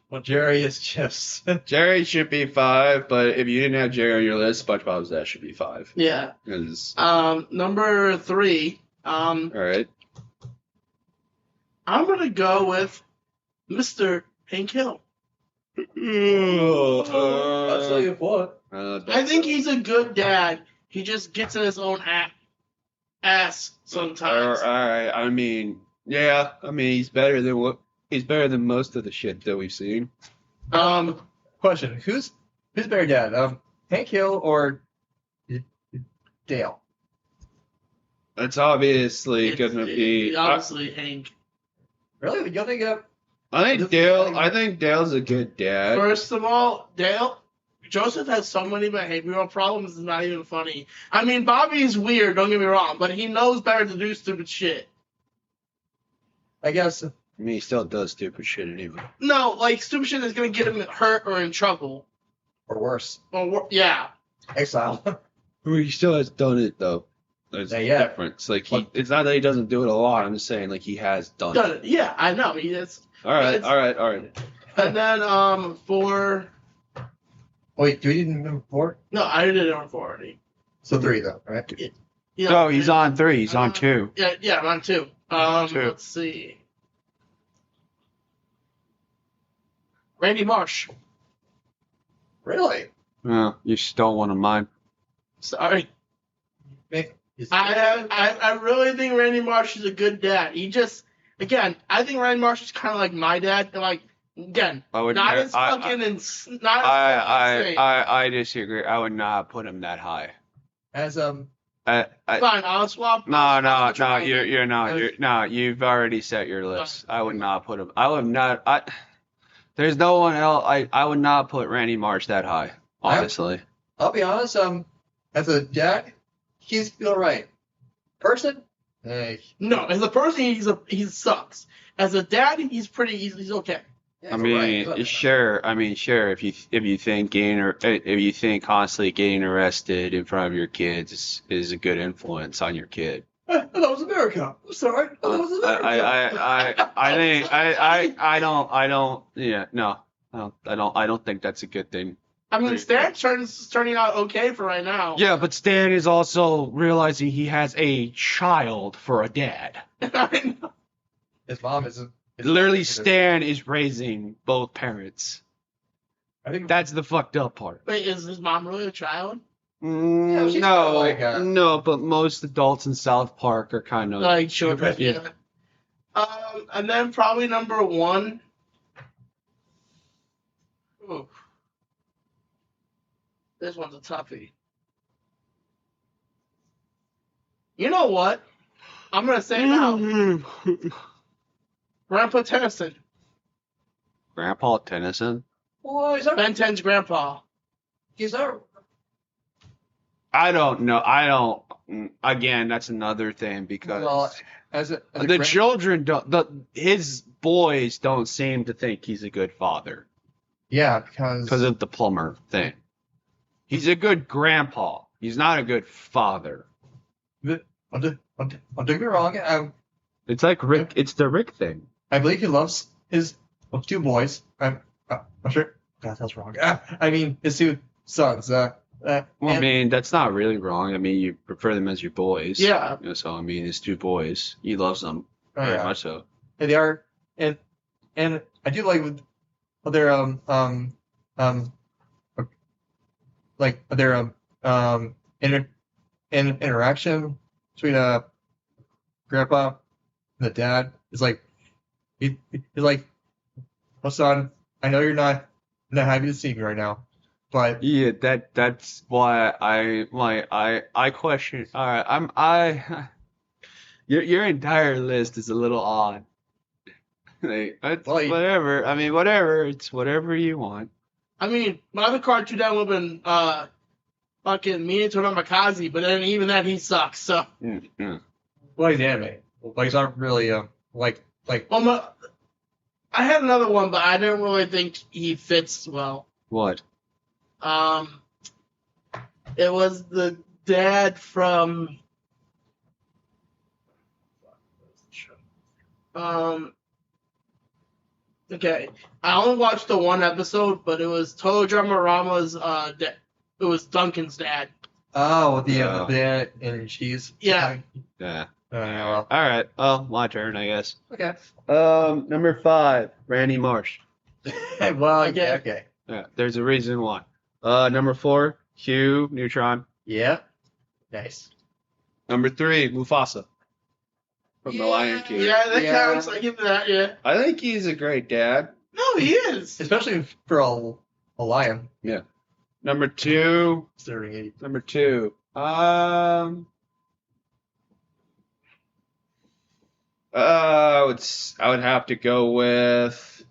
Well, Jerry is just. Jerry should be 5, but if you didn't have Jerry on your list, SpongeBob's dad should be 5. Yeah. 'Cause- Number 3. all right. I'm gonna go with Mr. Hank Hill. I'll tell you what. I think he's a good dad. He just gets in his own ass sometimes. All right. I mean, yeah. I mean, he's better than most of the shit that we've seen. Question: Who's better dad? Hank Hill or Dale? It's obviously gonna be. Obviously Hank. Really? You don't think I think Dale's a good dad. First of all, Joseph has so many behavioral problems, it's not even funny. I mean, Bobby is weird, don't get me wrong, but he knows better to do stupid shit. I guess. I mean, he still does stupid shit anyway. No, like, stupid shit is going to get him hurt or in trouble. Or worse, Yeah. exile. I mean, he still has done it though. There's a Yeah. difference. Like it's not that he doesn't do it a lot. I'm just saying, like he has done Done it. it. Yeah, I know. He is. All right. And then, for... Wait, do we need number 4? No, I did it on 4 already. So 3 though, right? Yeah, No, he's on 3. He's on 2. Yeah, I'm on 2. 2. Let's see. Randy Marsh. Really? You stole one of mine. Sorry. He's- I really think Randy Marsh is a good dad. He just, again, I think Randy Marsh is kind of like my dad. Like, again, I would not as fucking not as insane. I disagree. I would not put him that high. As Fine, I'll swap. No, you're not. You've already set your list. I would not put him. I would not. There's no one else. I would not put Randy Marsh that high, honestly. I'll be honest. As a dad, he's all right. Person, No, as a person, he sucks. As a dad, he's okay. yeah, I he's mean, all right. sure. I mean, sure. If you think constantly getting arrested in front of your kids is a good influence on your kid. That was America. I'm sorry. That was America. I don't. Yeah, no. I don't think that's a good thing. I mean, Stan's turning out okay for right now. Yeah, but Stan is also realizing he has a child for a dad. I know. His mom isn't. Literally, Stan is raising both parents. I think That's the fucked up part. Wait, is his mom really a child? she's kinda No, like no, but most adults in South Park are kind of Like, sure. Yeah. And then probably number one. Ooh. This one's a toughie. You know what? I'm gonna say it now. Grandpa Tennyson. Grandpa Tennyson. Well, he's not. Ben 10's grandpa. He's not. I don't know. Again, that's another thing because Well, as a the children don't. His boys don't seem to think he's a good father yeah, because of the plumber thing. He's a good grandpa. He's not a good father. don't get me wrong. It's like Rick. It's the Rick thing. I believe he loves his two boys. I'm sure. God, that's wrong. I mean, his two sons. Well, I mean, that's not really wrong. I mean, you prefer them as your boys. Yeah. You know, so I mean, his two boys. He loves them very much so. And they are, and I do like their like their interaction between grandpa and the dad is like he's like, well, son, I know you're not happy to see me right now, but Yeah, that's why I question. All right, your entire list is a little odd. Like, it's Well, whatever. I mean, whatever. It's whatever you want. I mean, my other cartoon dad would have been fucking Minato no Makazi, but then even that he sucks. So, well, he's anime. Like he's not really like well, I had another one, but I didn't really think he fits well. What? It was the dad from okay, I only watched the one episode, but it was Tojodrama-Rama's it was Duncan's dad. oh the banana and cheese. Yeah. Yeah. Well, All right. Well, my turn, I guess. okay. Number 5, Randy Marsh. Well, Okay. okay. Yeah, there's a reason why. Number 4, Hugh Neutron. Yeah. Nice. Number 3, Mufasa from The Lion King. Yeah, that Yeah. counts. I give that. Yeah. I think he's a great dad. No, he is. Especially for a lion. Number 2. Considering it. Number 2. I would have to go with.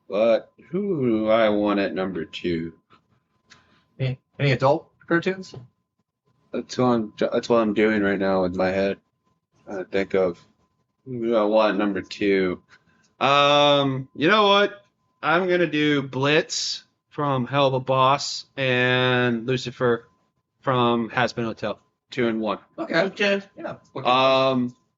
But who do I want at number 2? Any adult cartoons? That's what I'm doing right now in my head. I think of who do I want at number 2. You know what? I'm gonna do Blitz from Hell of a Boss and Lucifer from Hazbin Hotel. 2 and 1. Okay. Okay. Yeah.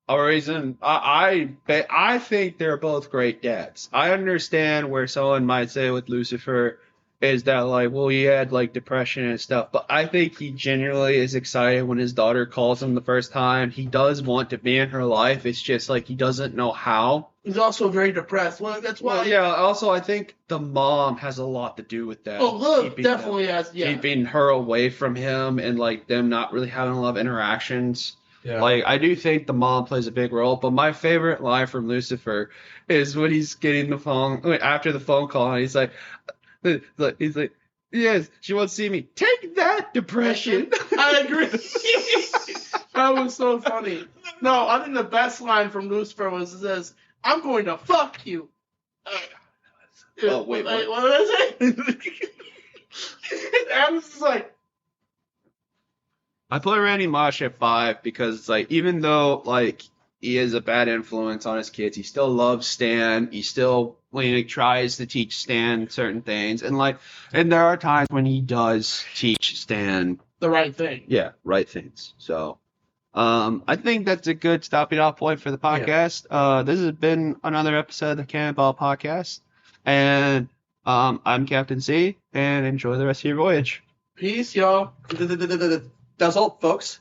A reason I think they're both great dads. I understand where someone might say with Lucifer is that like, well, he had like depression and stuff, but I think he genuinely is excited when his daughter calls him the first time. He does want to be in her life. It's just like he doesn't know how. He's also very depressed. Well, that's why. Well, yeah. Also, I think the mom has a lot to do with that. Oh, look, Keeping definitely has. Yeah. keeping her away from him and like them not really having a lot of interactions. Yeah. Like, I do think the mom plays a big role, but my favorite line from Lucifer is when he's getting the phone after the phone call, and he's like, yes, she wants to see me. Take that, depression. I agree. That was so funny. No, I think the best line from Lucifer was it says, "I'm going to fuck you." Oh, wait, what? What did I say? And Adam's just like, I put Randy Mosh at 5 because, like, even though, like, he is a bad influence on his kids, he still loves Stan. He still, like, tries to teach Stan certain things. And there are times when he does teach Stan, the right thing. yeah, right things. So, I think that's a good stopping off point for the podcast. This has been another episode of the Cannonball podcast. And, I'm Captain C, and enjoy the rest of your voyage. Peace, y'all. That's all, folks.